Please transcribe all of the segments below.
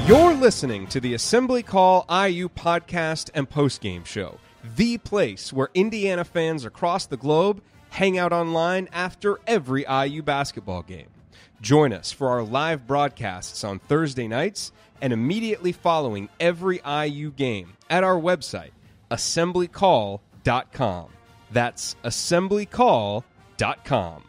You're listening to the Assembly Call IU podcast and postgame show, the place where Indiana fans across the globe hang out online after every IU basketball game. Join us for our live broadcasts on Thursday nights and immediately following every IU game at our website, assemblycall.com. That's assemblycall.com.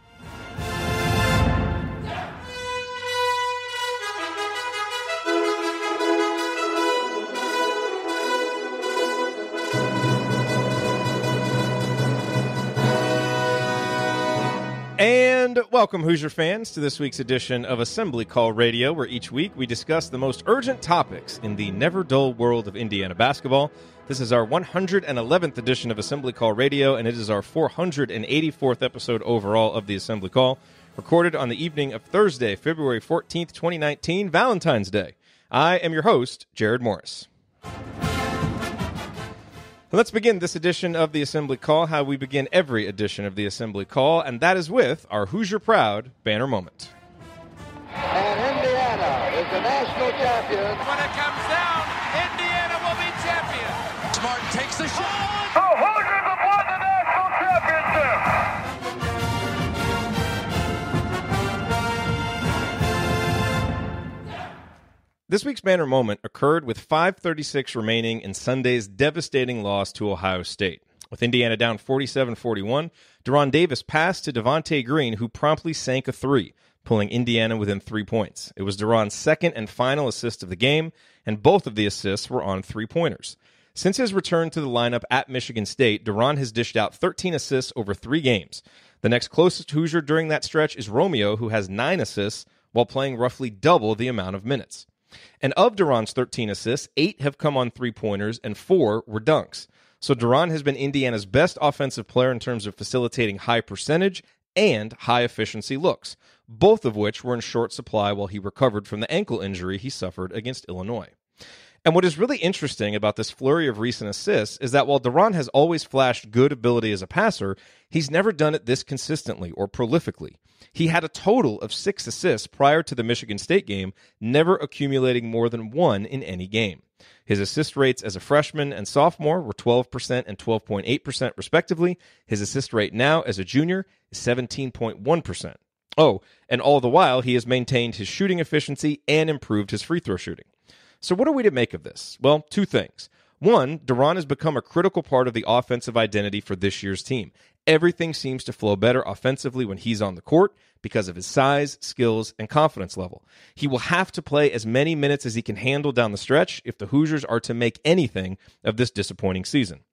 And welcome, Hoosier fans, to this week's edition of Assembly Call Radio, where each week we discuss the most urgent topics in the never-dull world of Indiana basketball. This is our 111th edition of Assembly Call Radio, and it is our 484th episode overall of the Assembly Call, recorded on the evening of Thursday, February 14th, 2019, Valentine's Day. I am your host, Jerod Morris. Let's begin this edition of the Assembly Call how we begin every edition of the Assembly Call, and that is with our Hoosier Proud banner moment. And Indiana is the national champion. When it comes down, Indiana will be champion. Smart takes the shot. The Hoosiers have won the national championship. This week's banner moment occurred with 5:36 remaining in Sunday's devastating loss to Ohio State. With Indiana down 47-41, Deron Davis passed to Devontae Green, who promptly sank a three, pulling Indiana within 3 points. It was Deron's second and final assist of the game, and both of the assists were on three-pointers. Since his return to the lineup at Michigan State, Deron has dished out 13 assists over 3 games. The next closest Hoosier during that stretch is Romeo, who has 9 assists while playing roughly double the amount of minutes. And of Deron's 13 assists, 8 have come on three-pointers and 4 were dunks. So Deron has been Indiana's best offensive player in terms of facilitating high percentage and high-efficiency looks, both of which were in short supply while he recovered from the ankle injury he suffered against Illinois. And what is really interesting about this flurry of recent assists is that while Deron has always flashed good ability as a passer, he's never done it this consistently or prolifically. He had a total of 6 assists prior to the Michigan State game, never accumulating more than 1 in any game. His assist rates as a freshman and sophomore were 12% and 12.8% respectively. His assist rate now as a junior is 17.1%. Oh, and all the while he has maintained his shooting efficiency and improved his free throw shooting. So what are we to make of this? Well, 2 things. One, Deron has become a critical part of the offensive identity for this year's team. Everything seems to flow better offensively when he's on the court because of his size, skills, and confidence level. He will have to play as many minutes as he can handle down the stretch if the Hoosiers are to make anything of this disappointing season.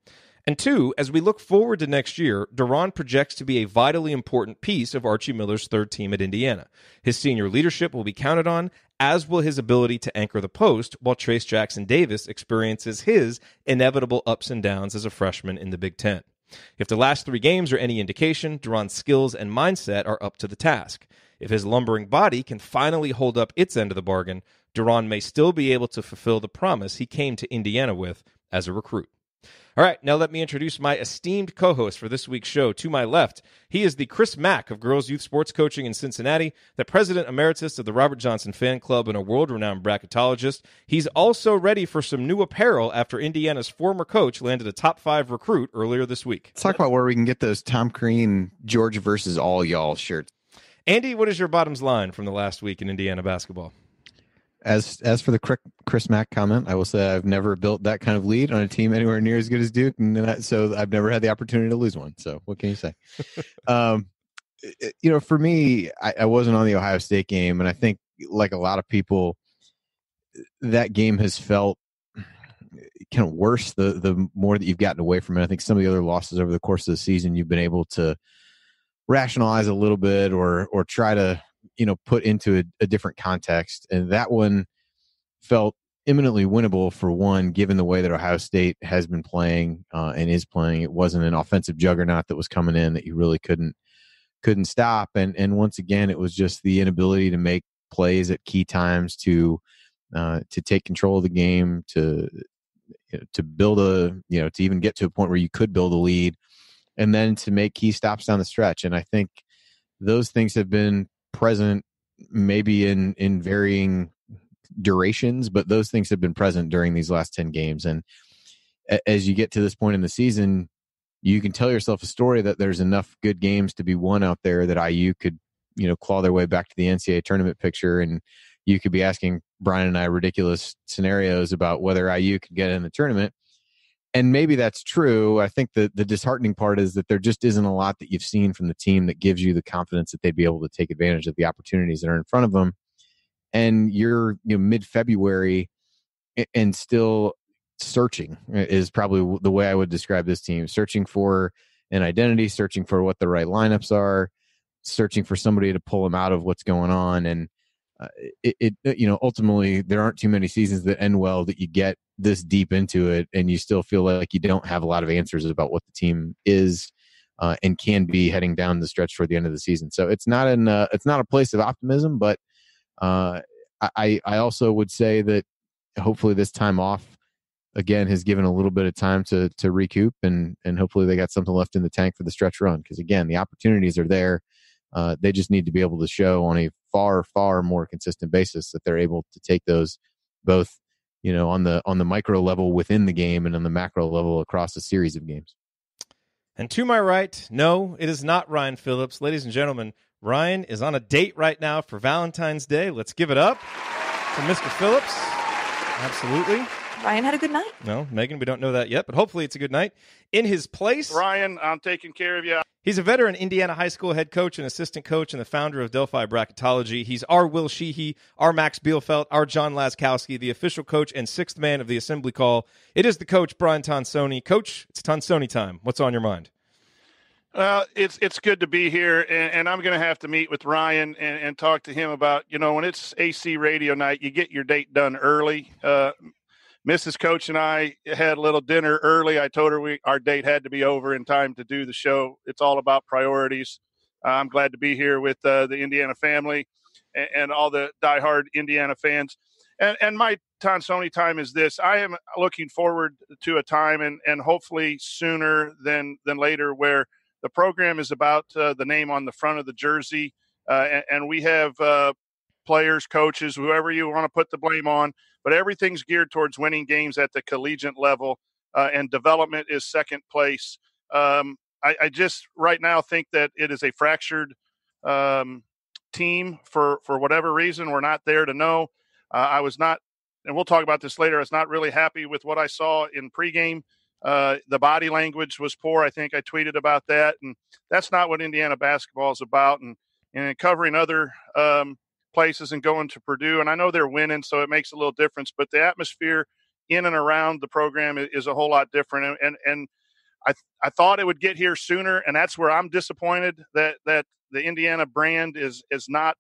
And 2, as we look forward to next year, Deron projects to be a vitally important piece of Archie Miller's third team at Indiana. His senior leadership will be counted on, as will his ability to anchor the post while Trayce Jackson-Davis experiences his inevitable ups and downs as a freshman in the Big Ten. If the last 3 games are any indication, Deron's skills and mindset are up to the task. If his lumbering body can finally hold up its end of the bargain, Deron may still be able to fulfill the promise he came to Indiana with as a recruit. All right, now let me introduce my esteemed co-host for this week's show. To my left, he is the Chris Mack of Girls Youth Sports Coaching in Cincinnati, the president emeritus of the Robert Johnson Fan Club, and a world-renowned bracketologist. He's also ready for some new apparel after Indiana's former coach landed a top 5 recruit earlier this week. Let's talk about where we can get those Tom Crean, George versus all y'all shirts. Andy, what is your bottoms line from the last week in Indiana basketball? As for the Chris Mack comment, I will say I've never built that kind of lead on a team anywhere near as good as Duke, and so I've never had the opportunity to lose one. So what can you say? For me, I wasn't on the Ohio State game, and I think, like a lot of people, that game has felt kind of worse the more that you've gotten away from it. I think some of the other losses over the course of the season, you've been able to rationalize a little bit or try to put into a different context. And that one felt imminently winnable for one, given the way that Ohio State has been playing and is playing. It wasn't an offensive juggernaut that was coming in that you really couldn't stop. And once again, it was just the inability to make plays at key times to take control of the game, to build to even get to a point where you could build a lead, and then to make key stops down the stretch. And I think those things have been present maybe in varying durations, but those things have been present during these last 10 games. And as you get to this point in the season, you can tell yourself a story that there's enough good games to be won out there that IU could, claw their way back to the NCAA tournament picture. And you could be asking Brian and I ridiculous scenarios about whether IU could get in the tournament. And maybe that's true. I think the disheartening part is that there just isn't a lot that you've seen from the team that gives you the confidence that they'd be able to take advantage of the opportunities that are in front of them. And you're mid-February and still searching is probably the way I would describe this team. Searching for an identity, searching for what the right lineups are, searching for somebody to pull them out of what's going on. And ultimately there aren't too many seasons that end well that you get this deep into it and you still feel like you don't have a lot of answers about what the team is and can be heading down the stretch toward the end of the season. So it's not a place of optimism, but I also would say that hopefully this time off again has given a little bit of time to recoup and hopefully they got something left in the tank for the stretch run. Because again, the opportunities are there. They just need to be able to show on a far, far more consistent basis that they're able to take those both, on the micro level within the game and on the macro level across a series of games. And to my right, no, it is not Ryan Phillips. Ladies and gentlemen, Ryan is on a date right now for Valentine's Day. Let's give it up for Mr. Phillips. Absolutely. Ryan had a good night. No, Megan, we don't know that yet, but hopefully it's a good night. In his place, Ryan, I'm taking care of you. He's a veteran Indiana high school head coach and assistant coach and the founder of Delphi Bracketology. He's our Will Sheehy, our Max Bielfeldt, our John Laskowski, the official coach and sixth man of the assembly call. It is the coach, Brian Tonsoni. Coach, it's Tonsoni time. What's on your mind? It's good to be here, and I'm going to have to meet with Ryan and talk to him about, when it's AC radio night, you get your date done early. Mrs. Coach and I had a little dinner early. I told her our date had to be over in time to do the show. It's all about priorities. I'm glad to be here with the Indiana family and all the diehard Indiana fans. And my Tonsoni time is this. I am looking forward to a time, and hopefully sooner than later, where the program is about the name on the front of the jersey, and we have players, coaches, whoever you want to put the blame on, but everything's geared towards winning games at the collegiate level, and development is second place. I just right now think that it is a fractured team for whatever reason. We're not there to know. I was not, and we'll talk about this later, I was not really happy with what I saw in pregame. The body language was poor. I think I tweeted about that, and that's not what Indiana basketball is about. And covering other places and going to Purdue, and I know they're winning, so it makes a little difference. But the atmosphere in and around the program is a whole lot different. And I thought it would get here sooner, and that's where I'm disappointed that the Indiana brand is not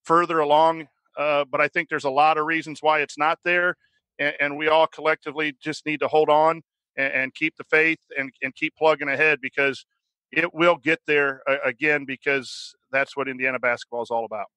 further along. But I think there's a lot of reasons why it's not there, and we all collectively just need to hold on and keep the faith and keep plugging ahead, because it will get there again, because that's what Indiana basketball is all about.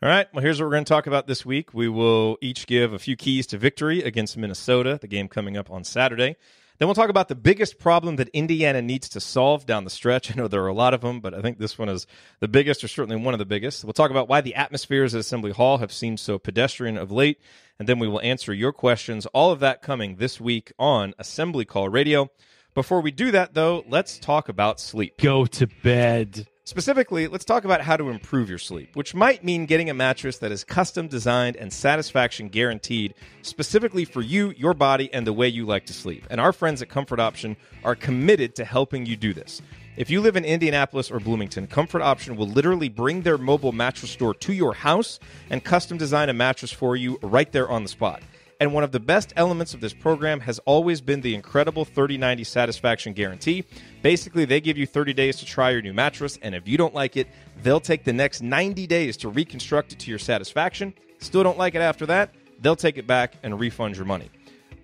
All right, well, here's what we're going to talk about this week. We will each give a few keys to victory against Minnesota, the game coming up on Saturday. Then we'll talk about the biggest problem that Indiana needs to solve down the stretch. I know there are a lot of them, but I think this one is the biggest, or certainly one of the biggest. We'll talk about why the atmospheres at Assembly Hall have seemed so pedestrian of late, and then we will answer your questions. All of that coming this week on Assembly Call Radio. Before we do that, though, let's talk about sleep. Go to bed. Specifically, let's talk about how to improve your sleep, which might mean getting a mattress that is custom designed and satisfaction guaranteed specifically for you, your body, and the way you like to sleep. And our friends at Comfort Option are committed to helping you do this. If you live in Indianapolis or Bloomington, Comfort Option will literally bring their mobile mattress store to your house and custom design a mattress for you right there on the spot. And one of the best elements of this program has always been the incredible 30-90 satisfaction guarantee. Basically, they give you 30 days to try your new mattress, and if you don't like it, they'll take the next 90 days to reconstruct it to your satisfaction. Still don't like it after that, they'll take it back and refund your money.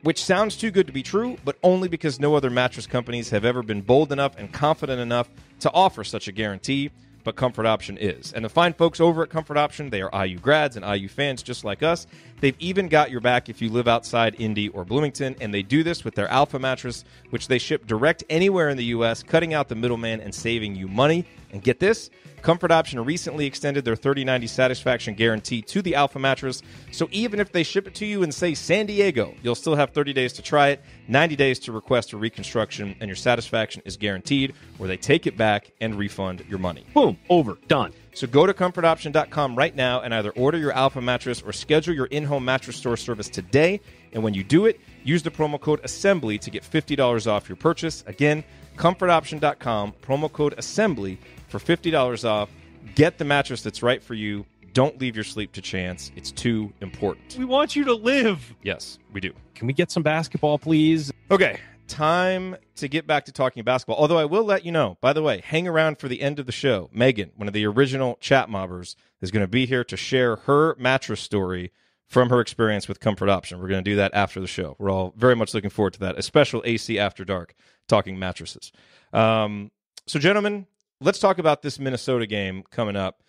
Which sounds too good to be true, but only because no other mattress companies have ever been bold enough and confident enough to offer such a guarantee. But Comfort Option is. And the fine folks over at Comfort Option, they are IU grads and IU fans just like us. They've even got your back if you live outside Indy or Bloomington, and they do this with their Alpha mattress, which they ship direct anywhere in the U.S., cutting out the middleman and saving you money. And get this, Comfort Option recently extended their 30-90 satisfaction guarantee to the Alpha mattress, so even if they ship it to you in, say, San Diego, you'll still have 30 days to try it, 90 days to request a reconstruction, and your satisfaction is guaranteed, where they take it back and refund your money. Boom, over, done. So go to comfortoption.com right now and either order your Alpha mattress or schedule your in-home mattress store service today. And when you do it, use the promo code ASSEMBLY to get $50 off your purchase. Again, comfortoption.com, promo code ASSEMBLY for $50 off. Get the mattress that's right for you. Don't leave your sleep to chance. It's too important. We want you to live. Yes, we do. Can we get some basketball, please? Okay, time to get back to talking basketball. Although I will let you know, by the way, hang around for the end of the show. Megan, one of the original chat mobbers, is going to be here to share her mattress story from her experience with Comfort Option. We're going to do that after the show. We're all very much looking forward to that, a special AC After Dark talking mattresses. So, gentlemen, let's talk about this Minnesota game coming up.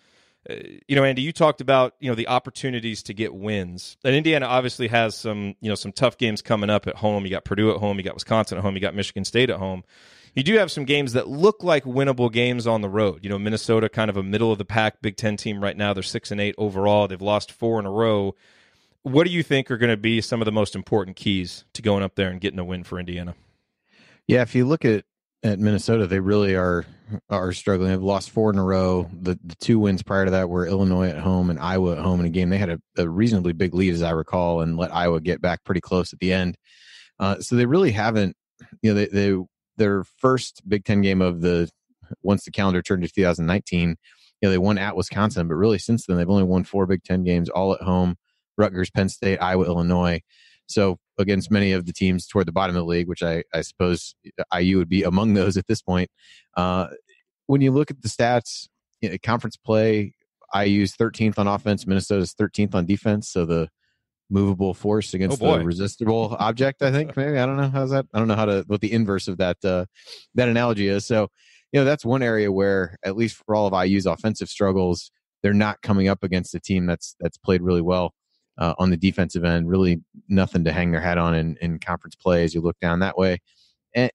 Andy, you talked about, the opportunities to get wins. And Indiana obviously has some tough games coming up at home. You got Purdue at home, you got Wisconsin at home, you got Michigan State at home. You do have some games that look like winnable games on the road. Minnesota, kind of a middle of the pack Big Ten team right now. They're 6-8 overall. They've lost 4 in a row. What do you think are going to be some of the most important keys to going up there and getting a win for Indiana? Yeah, if you look at Minnesota, they really are struggling. They've lost 4 in a row. The 2 wins prior to that were Illinois at home and Iowa at home in a game. They had a reasonably big lead, as I recall, and let Iowa get back pretty close at the end. So they really haven't, their first Big Ten game once the calendar turned to 2019, they won at Wisconsin, but really since then they've only won 4 Big Ten games, all at home: Rutgers, Penn State, Iowa, Illinois. So against many of the teams toward the bottom of the league, which I suppose IU would be among those at this point. When you look at the stats, conference play, IU's 13th on offense, Minnesota's 13th on defense. So the movable force against the resistible object, I think, maybe. I don't know. How's that? I don't know what the inverse of that analogy is. So, that's one area where, at least for all of IU's offensive struggles, they're not coming up against a team that's played really well on the defensive end. Really nothing to hang their hat on in conference play as you look down that way.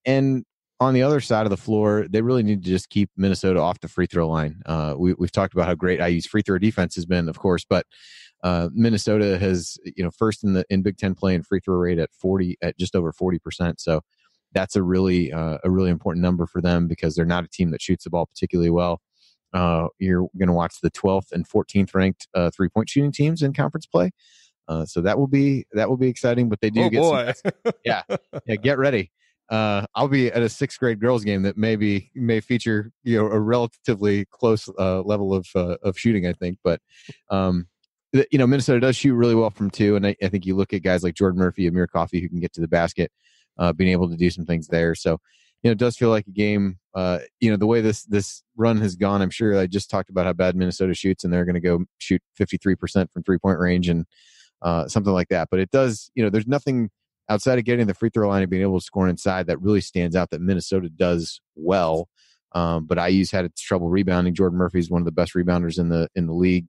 And on the other side of the floor, they really need to just keep Minnesota off the free throw line. We've talked about how great IU's free throw defense has been, of course, but Minnesota has, first in Big Ten play in free throw rate at just over 40%. So that's a really important number for them, because they're not a team that shoots the ball particularly well. You're going to watch the 12th and 14th ranked 3-point shooting teams in conference play. So that will be exciting, but they do get ready. I'll be at a 6th grade girls game that may feature, a relatively close level of shooting, I think. But, Minnesota does shoot really well from 2. And I think you look at guys like Jordan Murphy, Amir Coffey, who can get to the basket, being able to do some things there. So, it does feel like a game, the way this run has gone. I'm sure I just talked about how bad Minnesota shoots, and they're going to go shoot 53% from 3-point range and something like that. But it does, there's nothing outside of getting the free throw line and being able to score inside that really stands out that Minnesota does well. But IU's had its trouble rebounding. Jordan Murphy is one of the best rebounders in the league,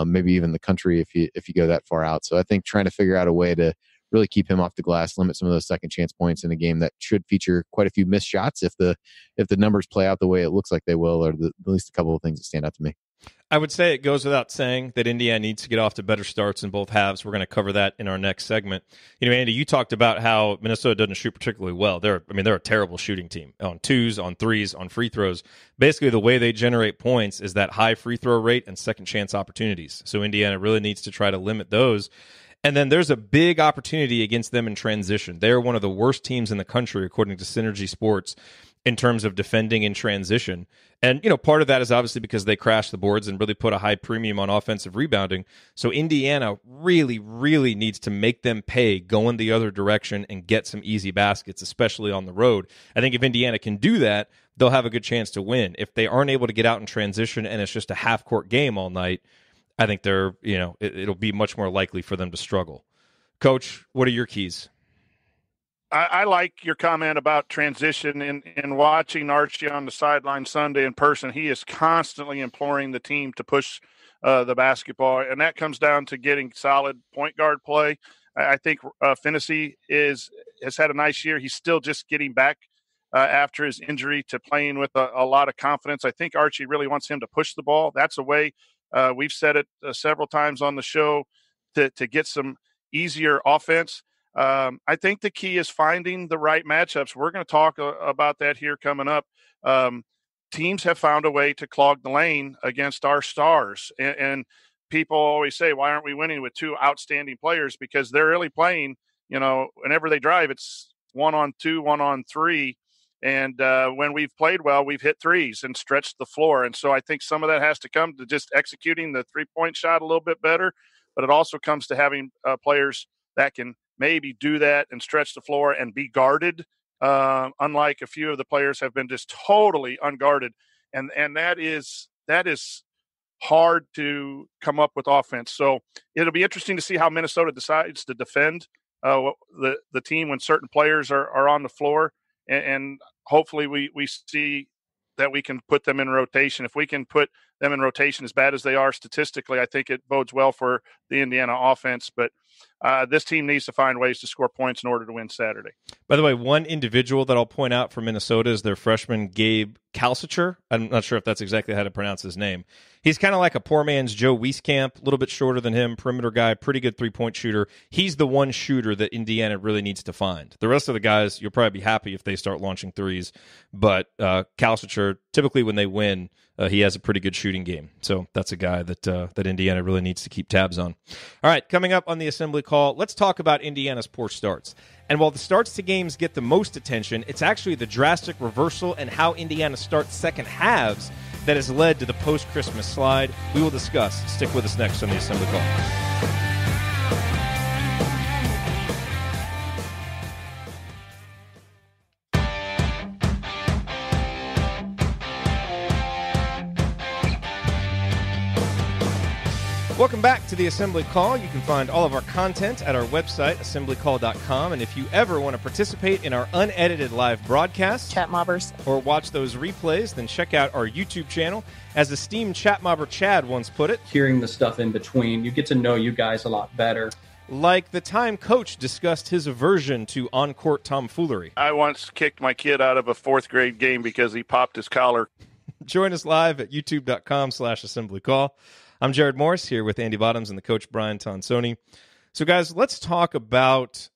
maybe even the country if you go that far out. So I think trying to figure out a way to really keep him off the glass, limit some of those second chance points in a game that should feature quite a few missed shots if the numbers play out the way it looks like they will, or at least a couple of things that stand out to me. I would say it goes without saying that Indiana needs to get off to better starts in both halves. We're going to cover that in our next segment. Andy, you talked about how Minnesota doesn't shoot particularly well. They're a terrible shooting team on 2s, on 3s, on free throws. Basically, the way they generate points is that high free throw rate and second chance opportunities. So Indiana really needs to try to limit those. And then there's a big opportunity against them in transition. They're one of the worst teams in the country, according to Synergy Sports, in terms of defending in transition. And, part of that is obviously because they crash the boards and really put a high premium on offensive rebounding. So Indiana really, really needs to make them pay going the other direction and get some easy baskets, especially on the road. I think if Indiana can do that, they'll have a good chance to win. If they aren't able to get out in transition and it's just a half-court game all night, I think it'll be much more likely for them to struggle. Coach, what are your keys? I like your comment about transition. In watching Archie on the sideline Sunday in person, he is constantly imploring the team to push the basketball, and that comes down to getting solid point guard play. I think Finney has had a nice year. He's still just getting back after his injury to playing with a lot of confidence. I think Archie really wants him to push the ball. That's a way, we've said it several times on the show, to get some easier offense. I think the key is finding the right matchups. We're going to talk about that here coming up. Teams have found a way to clog the lane against our stars. And people always say, why aren't we winning with two outstanding players? Because they're really playing, whenever they drive, it's 1-on-2, 1-on-3. And when we've played well, we've hit threes and stretched the floor. And so I think some of that has to come to just executing the three-point shot a little bit better. But it also comes to having players that can maybe do that and stretch the floor and be guarded, unlike a few of the players have been just totally unguarded. And that is hard to come up with offense. So it'll be interesting to see how Minnesota decides to defend the team when certain players are on the floor. And hopefully we see that we can put them in rotation. If we can put them in rotation as bad as they are statistically, I think it bodes well for the Indiana offense. But this team needs to find ways to score points in order to win Saturday. By the way, one individual that I'll point out for Minnesota is their freshman Gabe Kalsicher. I'm not sure if that's exactly how to pronounce his name. He's kind of like a poor man's Joe Wieskamp, a little bit shorter than him, perimeter guy, pretty good three-point shooter. He's the one shooter that Indiana really needs to find. The rest of the guys, you'll probably be happy if they start launching threes. But Kalsicher, typically when they win, he has a pretty good shooting game. So that's a guy that Indiana really needs to keep tabs on. All right, coming up on the Assembly Call, let's talk about Indiana's poor starts. And while the starts to games get the most attention, it's actually the drastic reversal and how Indiana starts second halves that has led to the post-Christmas slide. We will discuss. Stick with us next on the Assembly Call. Welcome back to the Assembly Call. You can find all of our content at our website, assemblycall.com. And if you ever want to participate in our unedited live broadcast, chat mobbers, or watch those replays, then check out our YouTube channel. As esteemed chat mobber Chad once put it, hearing the stuff in between, you get to know you guys a lot better. Like the time Coach discussed his aversion to on-court tomfoolery. I once kicked my kid out of a fourth grade game because he popped his collar. Join us live at youtube.com/assemblycall. I'm Jerod Morris here with Andy Bottoms and the coach Brian Tonsoni. So, guys, let's talk about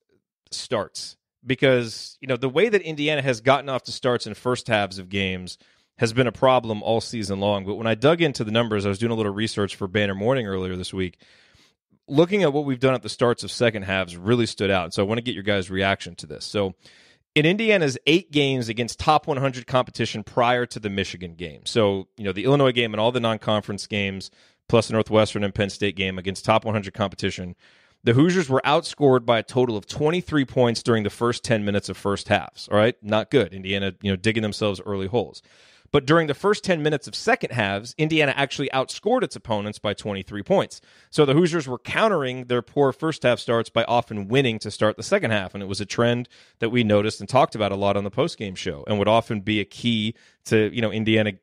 starts because, the way that Indiana has gotten off to starts in first halves of games has been a problem all season long. But when I dug into the numbers, I was doing a little research for Banner Morning earlier this week. Looking at what we've done at the starts of second halves really stood out. So I want to get your guys' reaction to this. So in Indiana's 8 games against top 100 competition prior to the Michigan game, so, the Illinois game and all the non-conference games, plus the Northwestern and Penn State game against top 100 competition, the Hoosiers were outscored by a total of 23 points during the first 10 minutes of first halves. All right, not good. Indiana, digging themselves early holes. But during the first 10 minutes of second halves, Indiana actually outscored its opponents by 23 points. So the Hoosiers were countering their poor first half starts by often winning to start the second half. And it was a trend that we noticed and talked about a lot on the postgame show and would often be a key to, Indiana,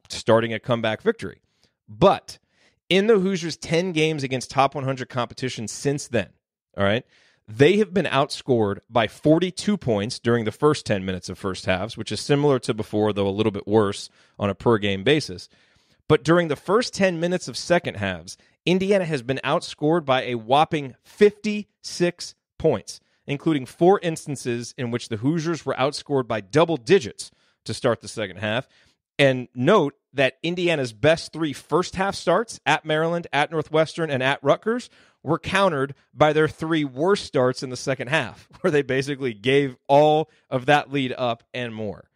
starting a comeback victory. But in the Hoosiers' 10 games against top 100 competition since then, all right, they have been outscored by 42 points during the first 10 minutes of first halves, which is similar to before, though a little bit worse on a per-game basis. But during the first 10 minutes of second halves, Indiana has been outscored by a whopping 56 points, including 4 instances in which the Hoosiers were outscored by double digits to start the second half. And note that Indiana's best 3 first-half starts at Maryland, at Northwestern, and at Rutgers were countered by their 3 worst starts in the second half, where they basically gave all of that lead up and more.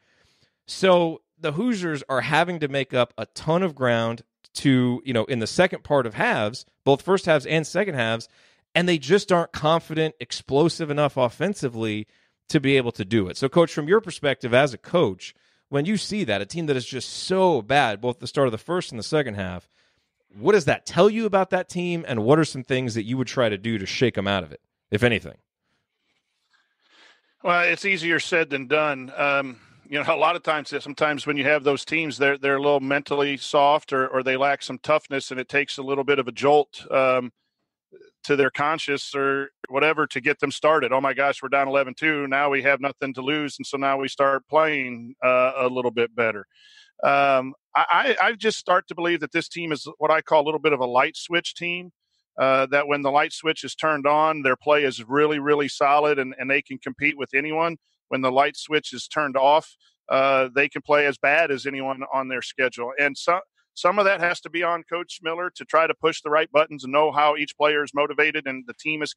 So the Hoosiers are having to make up a ton of ground to, in the second part of halves, both first halves and second halves, and they just aren't confident, explosive enough offensively to be able to do it. So, Coach, from your perspective as a coach, when you see that, a team that is just so bad, both the start of the first and the second half, what does that tell you about that team, and what are some things that you would try to do to shake them out of it, if anything? Well, it's easier said than done. A lot of times, sometimes when you have those teams, they're a little mentally soft or they lack some toughness, and it takes a little bit of a jolt. to their conscience or whatever to get them started. Oh my gosh, we're down 11-2. Now we have nothing to lose. And so now we start playing a little bit better. I just start to believe that this team is what I call a little bit of a light switch team, that when the light switch is turned on, their play is really, really solid and they can compete with anyone. When the light switch is turned off, they can play as bad as anyone on their schedule. And some of that has to be on Coach Miller to try to push the right buttons and know how each player is motivated and the team is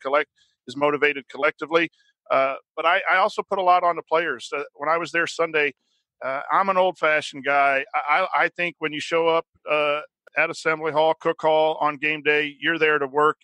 motivated collectively. But I also put a lot on the players. When I was there Sunday, I'm an old-fashioned guy. I think when you show up at Assembly Hall, Cook Hall on game day, you're there to work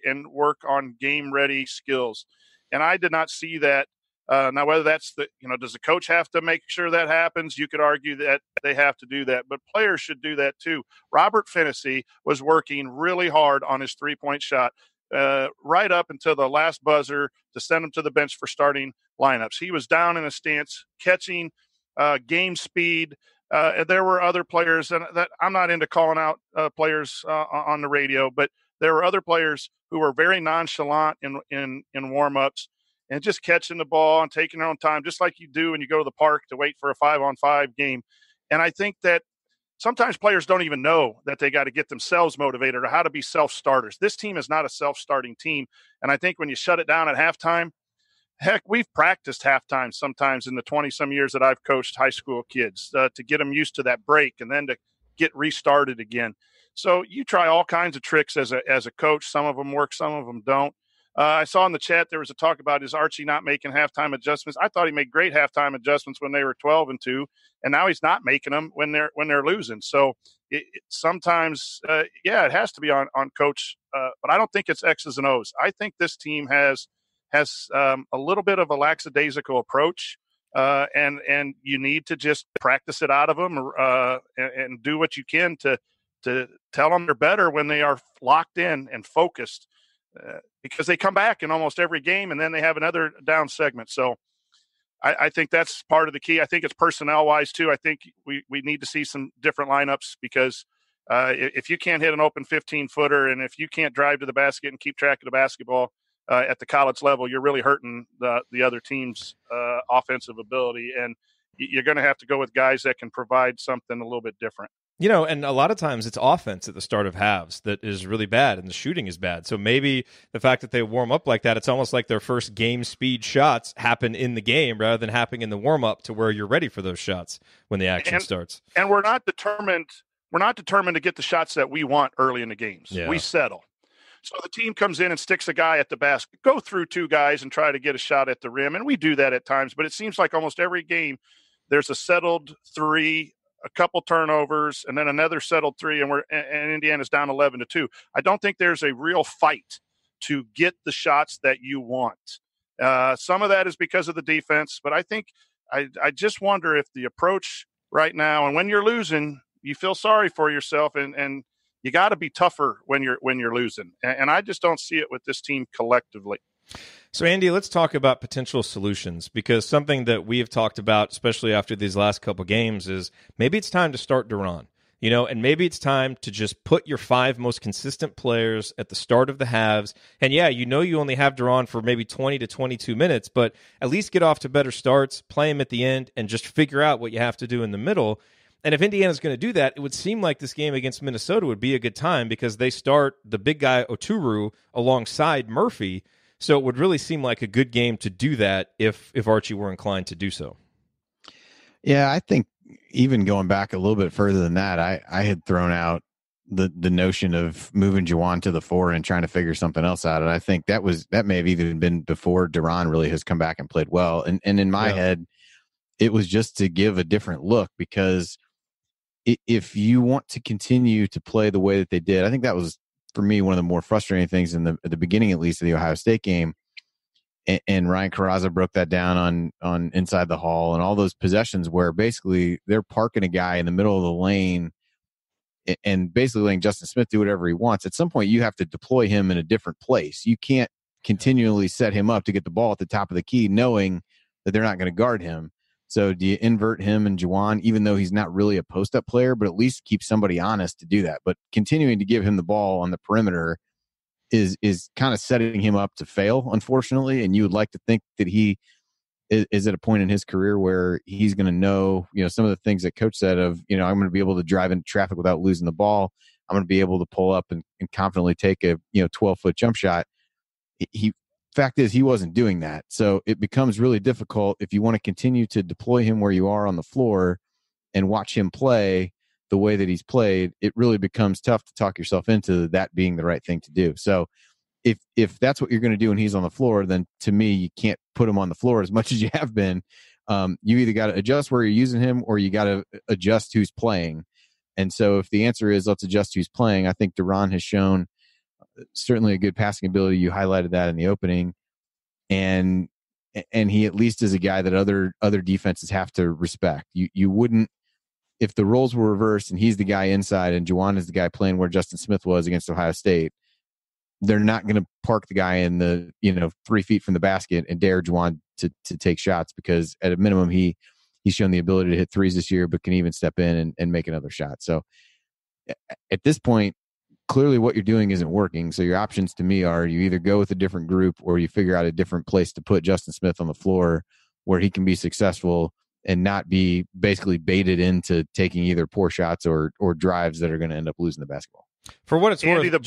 on game-ready skills. And I did not see that. Now, whether that's does the coach have to make sure that happens? You could argue that they have to do that, but players should do that too. Robert Finnessy was working really hard on his three-point shot right up until the last buzzer to send him to the bench for starting lineups. He was down in a stance, catching game speed. There were other players, and that I'm not into calling out players on the radio, but there were other players who were very nonchalant in warm-ups and just catching the ball and taking their own time, just like you do when you go to the park to wait for a 5-on-5 game. And I think that sometimes players don't even know that they got to get themselves motivated or how to be self-starters. This team is not a self-starting team. And I think when you shut it down at halftime, heck, we've practiced halftime sometimes in the 20-some years that I've coached high school kids to get them used to that break and then to get restarted again. So you try all kinds of tricks as a coach. Some of them work, some of them don't. I saw in the chat there was a talk about is Archie not making halftime adjustments. I thought he made great halftime adjustments when they were 12-2, and now he's not making them when they're losing. So sometimes, it has to be on coach, but I don't think it's X's and O's. I think this team has a little bit of a lackadaisical approach, and you need to just practice it out of them and do what you can to tell them they're better when they are locked in and focused. Because they come back in almost every game and then they have another down segment. So I think that's part of the key. I think it's personnel-wise, too. I think we need to see some different lineups because if you can't hit an open 15-footer and if you can't drive to the basket and keep track of the basketball at the college level, you're really hurting the other team's offensive ability. And you're going to have to go with guys that can provide something a little bit different. And a lot of times it's offense at the start of halves that is really bad and the shooting is bad. So maybe the fact that they warm up like that, it's almost like their first game speed shots happen in the game rather than happening in the warm up to where you're ready for those shots when the action starts. And we're not determined to get the shots that we want early in the games. Yeah. We settle. So the team comes in and sticks a guy at the basket, go through two guys and try to get a shot at the rim. And we do that at times, but it seems like almost every game there's a settled three, a couple turnovers, and then another settled three, and Indiana's down 11-2. I don't think there's a real fight to get the shots that you want. Some of that is because of the defense, but I think I just wonder if the approach right now, and when you're losing, you feel sorry for yourself, and you got to be tougher when you're losing. And I just don't see it with this team collectively. So, Andy, let's talk about potential solutions, because something that we have talked about, especially after these last couple games, is maybe it's time to start Duran, and maybe it's time to just put your 5 most consistent players at the start of the halves. And yeah, you only have Duran for maybe 20 to 22 minutes, but at least get off to better starts, play him at the end, and just figure out what you have to do in the middle. And if Indiana's going to do that, it would seem like this game against Minnesota would be a good time because they start the big guy Oturu alongside Murphy. So it would really seem like a good game to do that if Archie were inclined to do so. Yeah, I think even going back a little bit further than that, I had thrown out the notion of moving Juwan to the 4 and trying to figure something else out. And I think that may have even been before Duran really has come back and played well. And in my head, it was just to give a different look, because if you want to continue to play the way that they did, I think that was, for me, one of the more frustrating things at the beginning, at least, of the Ohio State game. And Ryan Carrazza broke that down on Inside the Hall, and all those possessions where basically they're parking a guy in the middle of the lane and basically letting Justin Smith do whatever he wants. At some point, you have to deploy him in a different place. You can't continually set him up to get the ball at the top of the key, knowing that they're not going to guard him. So do you invert him and Juwan, even though he's not really a post-up player, but at least keep somebody honest to do that? But continuing to give him the ball on the perimeter is kind of setting him up to fail, unfortunately. And you would like to think that he is at a point in his career where he's going to know, some of the things that Coach said of, I'm going to be able to drive into traffic without losing the ball. I'm going to be able to pull up and confidently take a 12-foot jump shot. Fact is, he wasn't doing that. So it becomes really difficult if you want to continue to deploy him where you are on the floor and watch him play the way that he's played. It really becomes tough to talk yourself into that being the right thing to do. So if that's what you're going to do when he's on the floor, then to me, you can't put him on the floor as much as you have been. You either got to adjust where you're using him or you got to adjust who's playing. And so if the answer is let's adjust who's playing, I think Duran has shown certainly a good passing ability. You highlighted that in the opening. And he at least is a guy that other defenses have to respect. You wouldn't, if the roles were reversed and he's the guy inside and Juwan is the guy playing where Justin Smith was against Ohio State, they're not going to park the guy in the 3 feet from the basket and dare Juwan to take shots, because at a minimum he's shown the ability to hit threes this year, but can even step in and make another shot. So at this point, clearly what you're doing isn't working. So your options to me are you either go with a different group or you figure out a different place to put Justin Smith on the floor where he can be successful and not be basically baited into taking either poor shots or drives that are going to end up losing the basketball. For what it's Andy, worth,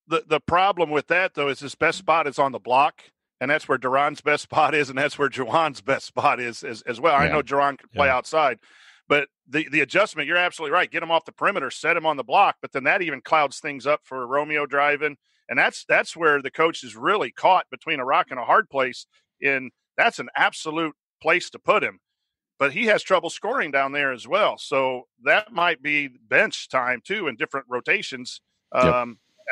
the problem with that, though, is his best spot is on the block, and that's where Duran's best spot is, and that's where Juwan's best spot is as well. Yeah. I know Duran can play outside, but the adjustment, you're absolutely right. Get him off the perimeter, set him on the block, but then that even clouds things up for Romeo driving, and that's where the coach is really caught between a rock and a hard place, and that's an absolute place to put him. But he has trouble scoring down there as well, so that might be bench time, too, in different rotations.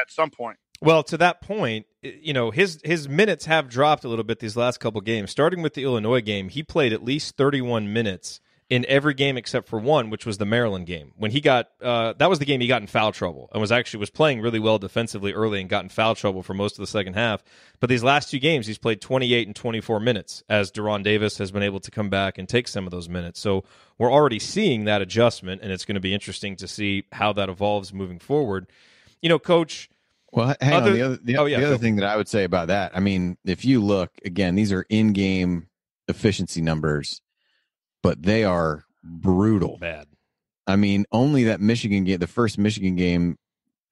At some point. Well, to that point, his minutes have dropped a little bit these last couple games. Starting with the Illinois game, he played at least 31 minutes in every game except for one, which was the Maryland game. When he got that was the game he got in foul trouble and was playing really well defensively early and got in foul trouble for most of the second half. But these last two games, he's played 28 and 24 minutes as Duran Davis has been able to come back and take some of those minutes. So we're already seeing that adjustment, and it's going to be interesting to see how that evolves moving forward. Coach. Well, hang on. The other thing that I would say about that, I mean, if you look again, these are in-game efficiency numbers, but they are brutal. Bad. I mean, only that Michigan game, the first Michigan game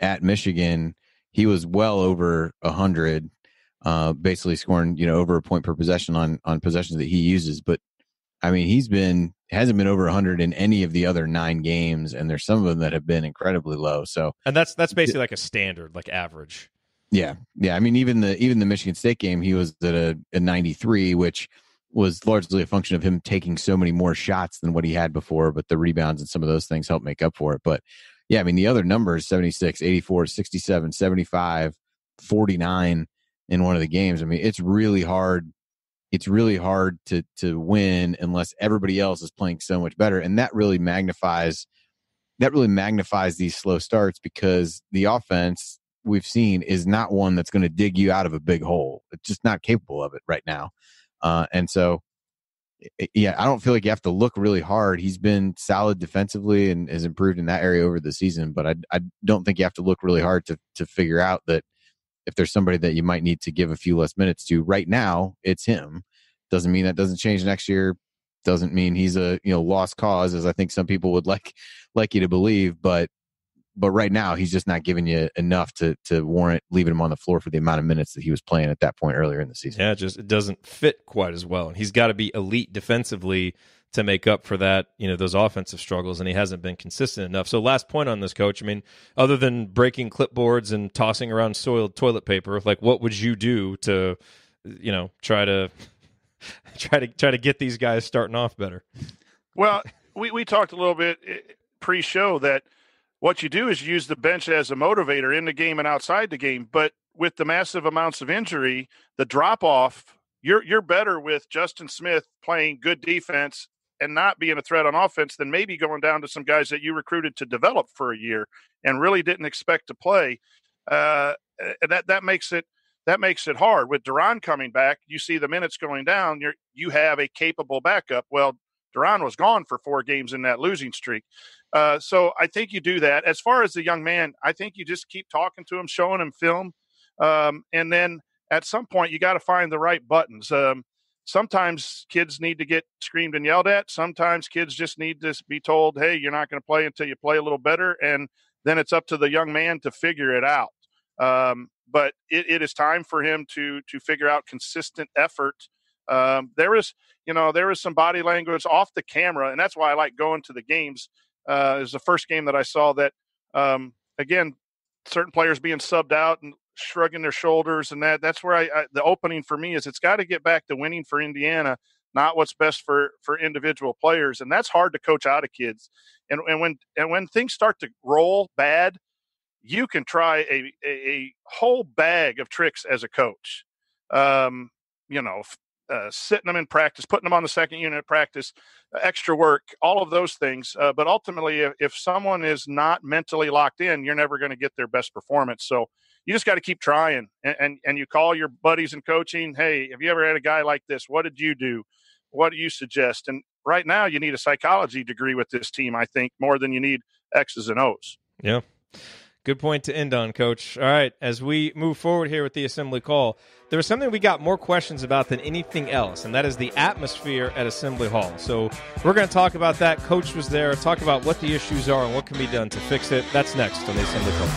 at Michigan, he was well over 100, basically scoring, over a point per possession on possessions that he uses. But I mean, hasn't been over 100 in any of the other 9 games, and there's some of them that have been incredibly low. So, and that's basically like a standard, like average. Yeah. I mean, even the Michigan State game, he was at a 93, which was largely a function of him taking so many more shots than what he had before, but the rebounds and some of those things help make up for it. But yeah, I mean, the other numbers, 76, 84, 67, 75, 49 in one of the games. I mean, it's really hard. It's really hard to win unless everybody else is playing so much better. And that really magnifies these slow starts, because the offense we've seen is not one that's going to dig you out of a big hole. It's just not capable of it right now. And so, yeah, I don't feel like you have to look really hard. He's been solid defensively and has improved in that area over the season, but I don't think you have to look really hard to figure out that if there's somebody that you might need to give a few less minutes to right now, it's him. Doesn't mean that doesn't change next year. Doesn't mean he's a lost cause, as I think some people would like you to believe. But right now, he's just not giving you enough to warrant leaving him on the floor for the amount of minutes that he was playing at that point earlier in the season. Yeah, it doesn't fit quite as well. And he's got to be elite defensively to make up for that, those offensive struggles, and he hasn't been consistent enough. So last point on this, Coach, I mean, other than breaking clipboards and tossing around soiled toilet paper, like what would you do to, try to get these guys starting off better? Well, we talked a little bit pre-show that what you do is use the bench as a motivator in the game and outside the game. But with the massive amounts of injury, the drop-off, you're better with Justin Smith playing good defense and not being a threat on offense than maybe going down to some guys that you recruited to develop for a year and really didn't expect to play. That makes it hard. With Duran coming back, you see the minutes going down. You have a capable backup. Well, Duran was gone for 4 games in that losing streak. So I think you do that. As far as the young man, I think you just keep talking to him, showing him film, And then at some point, you got to find the right buttons. Sometimes kids need to get screamed and yelled at. Sometimes kids just need to be told, hey, you're not going to play until you play a little better. And then it's up to the young man to figure it out. But it is time for him to figure out consistent effort. There is some body language off the camera, and that's why I like going to the games. It was the first game that I saw that, again, certain players being subbed out and shrugging their shoulders, and that's where the opening for me is it's got to get back to winning for Indiana, not what's best for individual players, and that's hard to coach out of kids. And when things start to roll bad, you can try a whole bag of tricks as a coach. Sitting them in practice, putting them on the second unit of practice, extra work, all of those things. But ultimately, if someone is not mentally locked in, you're never going to get their best performance. So you just got to keep trying. And you call your buddies in coaching, hey, have you ever had a guy like this? What did you do? What do you suggest? And right now you need a psychology degree with this team, I think, more than you need X's and O's. Yeah. Good point to end on, Coach. All right, as we move forward here with the Assembly Call, there was something we got more questions about than anything else, and that is the atmosphere at Assembly Hall. So we're going to talk about that. Coach was there, talk about what the issues are and what can be done to fix it. That's next on the Assembly Call.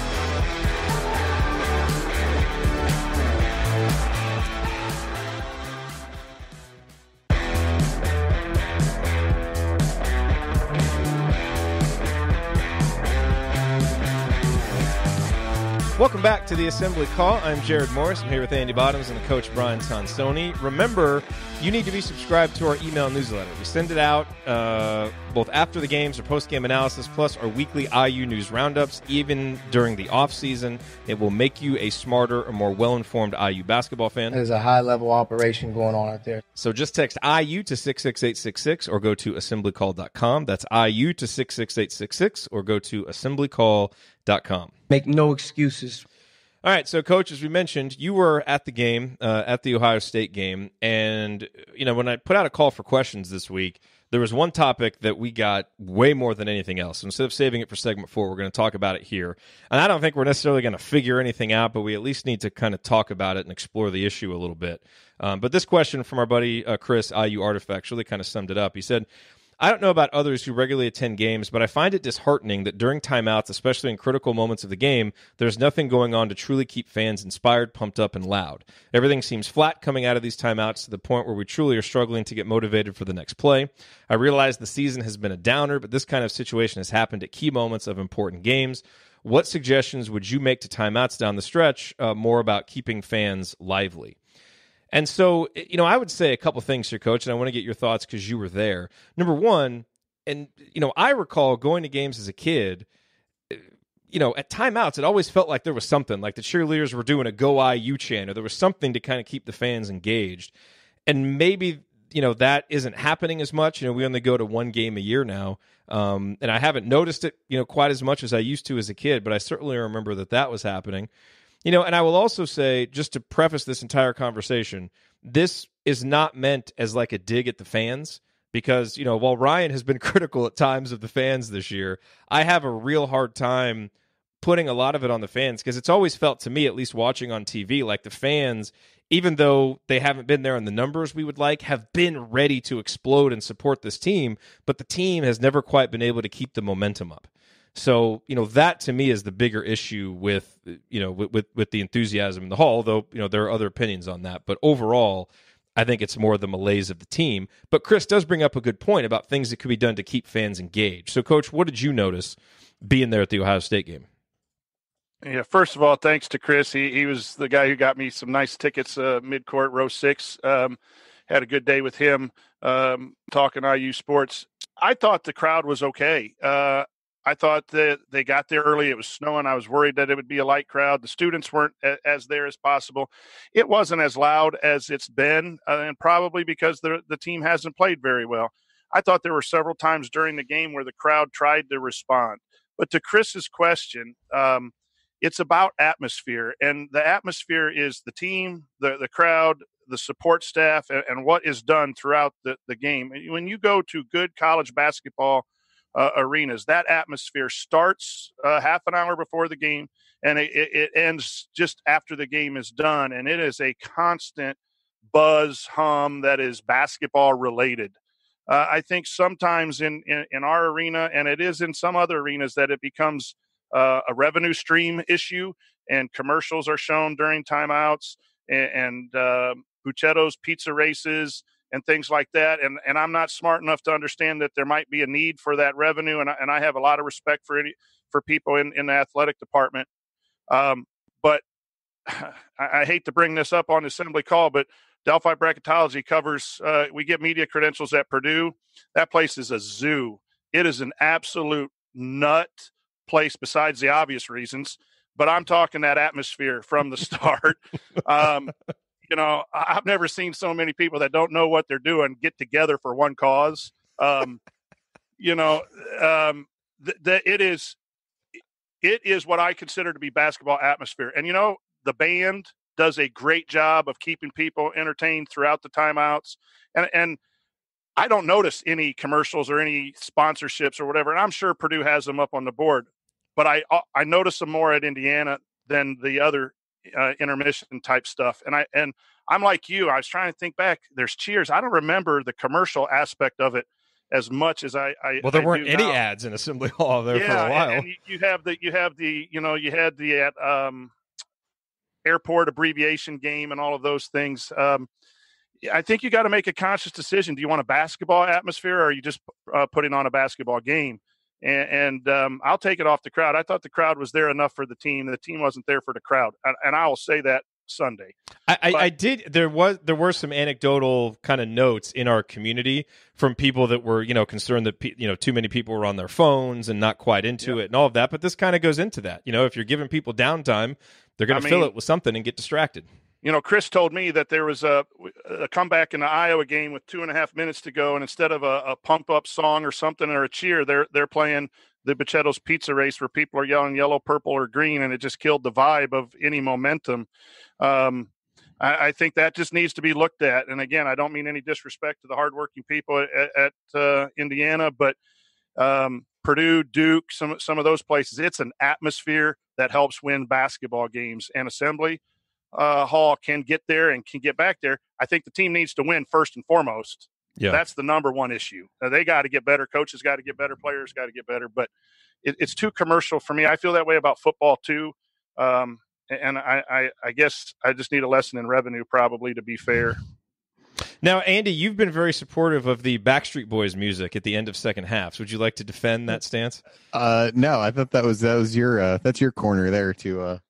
Welcome back to the Assembly Call. I'm Jerod Morris. I'm here with Andy Bottoms and the coach Brian Tonsoni. Remember, you need to be subscribed to our email newsletter. We send it out both after the games or post-game analysis, plus our weekly IU news roundups, even during the off-season. It will make you a smarter or more well-informed IU basketball fan. There's a high-level operation going on out there. So just text IU to 66866 or go to assemblycall.com. That's IU to 66866 or go to assemblycall.com. Make no excuses. All right, so, Coach, as we mentioned, you were at the game, at the Ohio State game, and, when I put out a call for questions this week, there was one topic that we got way more than anything else. So instead of saving it for segment 4, we're going to talk about it here. And I don't think we're necessarily going to figure anything out, but we at least need to kind of talk about it and explore the issue a little bit. But this question from our buddy Chris, IU Artifacts, really kind of summed it up. He said, I don't know about others who regularly attend games, but I find it disheartening that during timeouts, especially in critical moments of the game, there's nothing going on to truly keep fans inspired, pumped up, and loud. Everything seems flat coming out of these timeouts to the point where we truly are struggling to get motivated for the next play. I realize the season has been a downer, but this kind of situation has happened at key moments of important games. What suggestions would you make to timeouts down the stretch more about keeping fans lively? And so, I would say a couple things here, Coach, and I want to get your thoughts because you were there. Number one, and, I recall going to games as a kid, at timeouts, it always felt like there was something, like the cheerleaders were doing a Go IU chant, or there was something to kind of keep the fans engaged. And maybe, that isn't happening as much. We only go to one game a year now, and I haven't noticed it, quite as much as I used to as a kid, but I certainly remember that was happening. And I will also say, just to preface this entire conversation, this is not meant as like a dig at the fans because, while Ryan has been critical at times of the fans this year, I have a real hard time putting a lot of it on the fans because it's always felt to me, at least watching on TV, like the fans, even though they haven't been there in the numbers we would like, have been ready to explode and support this team, but the team has never quite been able to keep the momentum up. So, that to me is the bigger issue with the enthusiasm in the hall, though, there are other opinions on that. But overall, I think it's more the malaise of the team. But Chris does bring up a good point about things that could be done to keep fans engaged. So, Coach, what did you notice being there at the Ohio State game? Yeah, first of all, thanks to Chris. He was the guy who got me some nice tickets, mid-court, row 6. Had a good day with him talking IU sports. I thought the crowd was okay. I thought that they got there early. It was snowing. I was worried that it would be a light crowd. The students weren't as there as possible. It wasn't as loud as it's been, and probably because the team hasn't played very well. I thought there were several times during the game where the crowd tried to respond. But to Chris's question, it's about atmosphere, and the atmosphere is the team, the crowd, the support staff, and what is done throughout the game. When you go to good college basketball arenas, that atmosphere starts half an hour before the game and it ends just after the game is done, and it is a constant buzz hum that is basketball related. I think sometimes in our arena, and it is in some other arenas, that it becomes a revenue stream issue, and commercials are shown during timeouts, and Buccetto's pizza races and things like that. And I'm not smart enough to understand that there might be a need for that revenue. And I have a lot of respect for people in the athletic department. But I hate to bring this up on the assembly call, but Delphi Bracketology covers, we get media credentials at Purdue. That place is a zoo. It is an absolute nut place besides the obvious reasons. But I'm talking that atmosphere from the start. I've never seen so many people that don't know what they're doing get together for one cause. It is what I consider to be basketball atmosphere. And, the band does a great job of keeping people entertained throughout the timeouts. And I don't notice any commercials or any sponsorships or whatever. And I'm sure Purdue has them up on the board, but I notice them more at Indiana than the other intermission type stuff. And I'm like you, I was trying to think back. There's cheers. I don't remember the commercial aspect of it as much as I there weren't any now. Ads in Assembly Hall there for a while. And you had the airport abbreviation game and all of those things. I think you got to make a conscious decision. Do you want a basketball atmosphere, or are you just putting on a basketball game? And I'll take it off the crowd. I thought the crowd was there enough for the team. The team wasn't there for the crowd. And I will say that Sunday. I did. There were some anecdotal kind of notes in our community from people that were, concerned that, too many people were on their phones and not quite into it and all of that. But this kind of goes into that. If you're giving people downtime, they're going to fill it with something and get distracted. Chris told me that there was a comeback in the Iowa game with 2.5 minutes to go, and instead of a pump up song or something or a cheer, they're playing the Buccetto's Pizza Race where people are yelling yellow, purple, or green, and it just killed the vibe of any momentum. I think that just needs to be looked at. And again, I don't mean any disrespect to the hardworking people at Indiana, but Purdue, Duke, some of those places, it's an atmosphere that helps win basketball games, and Assembly Hall can get there and can get back there. I think the team needs to win first and foremost. Yeah. That's the number one issue. They got to get better. Coaches got to get better. Players got to get better. But it's too commercial for me. I feel that way about football too. And I guess I just need a lesson in revenue probably to be fair. Now, Andy, you've been very supportive of the Backstreet Boys music at the end of second halves. Would you like to defend that stance? No, I thought that was your that's your corner there to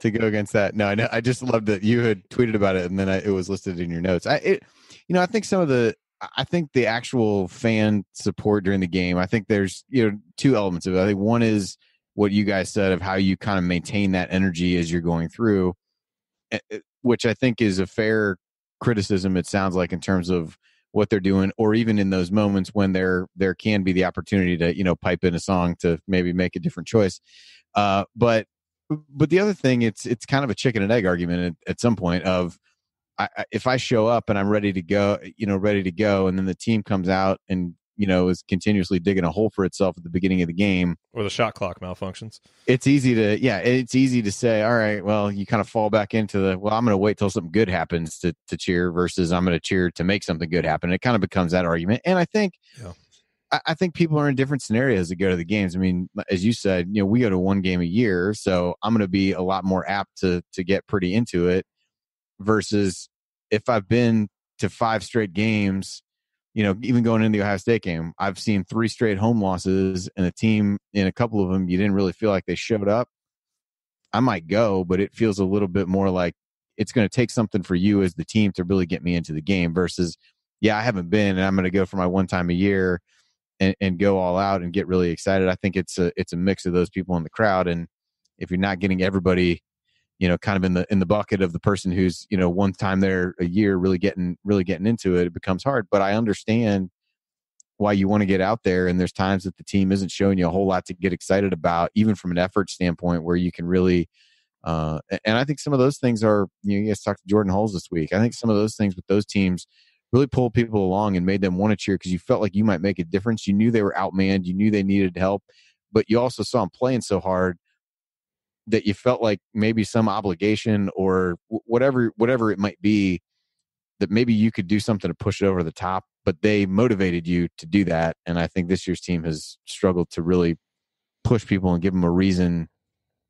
go against that. No, I just loved that you had tweeted about it and then it was listed in your notes. I think the actual fan support during the game, I think there's, two elements of it. I think one is what you guys said of how you kind of maintain that energy as you're going through, which I think is a fair criticism, it sounds like, in terms of what they're doing, or even in those moments when there can be the opportunity to, pipe in a song to maybe make a different choice. But the other thing, it's kind of a chicken and egg argument at some point of, if I show up and I'm ready to go, and then the team comes out and, is continuously digging a hole for itself at the beginning of the game, or the shot clock malfunctions, it's easy to say, all right, well, you kind of fall back into I'm going to wait till something good happens to cheer versus I'm going to cheer to make something good happen. It kind of becomes that argument. And I think, I think people are in different scenarios that go to the games. I mean, as you said, we go to one game a year, so I'm going to be a lot more apt to get pretty into it versus if I've been to 5 straight games, even going into the Ohio State game, I've seen 3 straight home losses, and the team, in a couple of them, you didn't really feel like they showed up. I might go, but it feels a little bit more like it's going to take something for you as the team to really get me into the game versus, I haven't been, and I'm going to go for my one time a year and go all out and get really excited. I think it's a mix of those people in the crowd. And if you're not getting everybody, kind of in the bucket of the person who's, one time there a year, really getting into it, it becomes hard. But I understand why you want to get out there. And there's times that the team isn't showing you a whole lot to get excited about, even from an effort standpoint, where you can really, and I think some of those things are, you guys talked to Jordan Hulls this week. I think some of those things with those teams really pulled people along and made them want to cheer because you felt like you might make a difference. You knew they were outmanned. You knew they needed help, but you also saw them playing so hard that you felt like maybe some obligation or whatever it might be, that maybe you could do something to push it over the top, but they motivated you to do that. And I think this year's team has struggled to really push people and give them a reason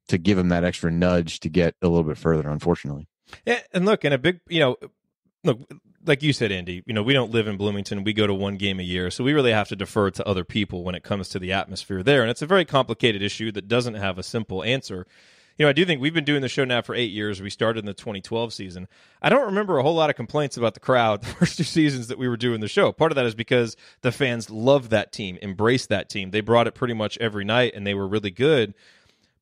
to give them that extra nudge to get a little bit further, unfortunately. Yeah, and look, and a big, look, like you said, Andy, we don't live in Bloomington. We go to one game a year, so we really have to defer to other people when it comes to the atmosphere there. And it's a very complicated issue that doesn't have a simple answer. I do think we've been doing the show now for 8 years. We started in the 2012 season. I don't remember a whole lot of complaints about the crowd the first 2 seasons that we were doing the show. Part of that is because the fans loved that team, embraced that team. They brought it pretty much every night, and they were really good.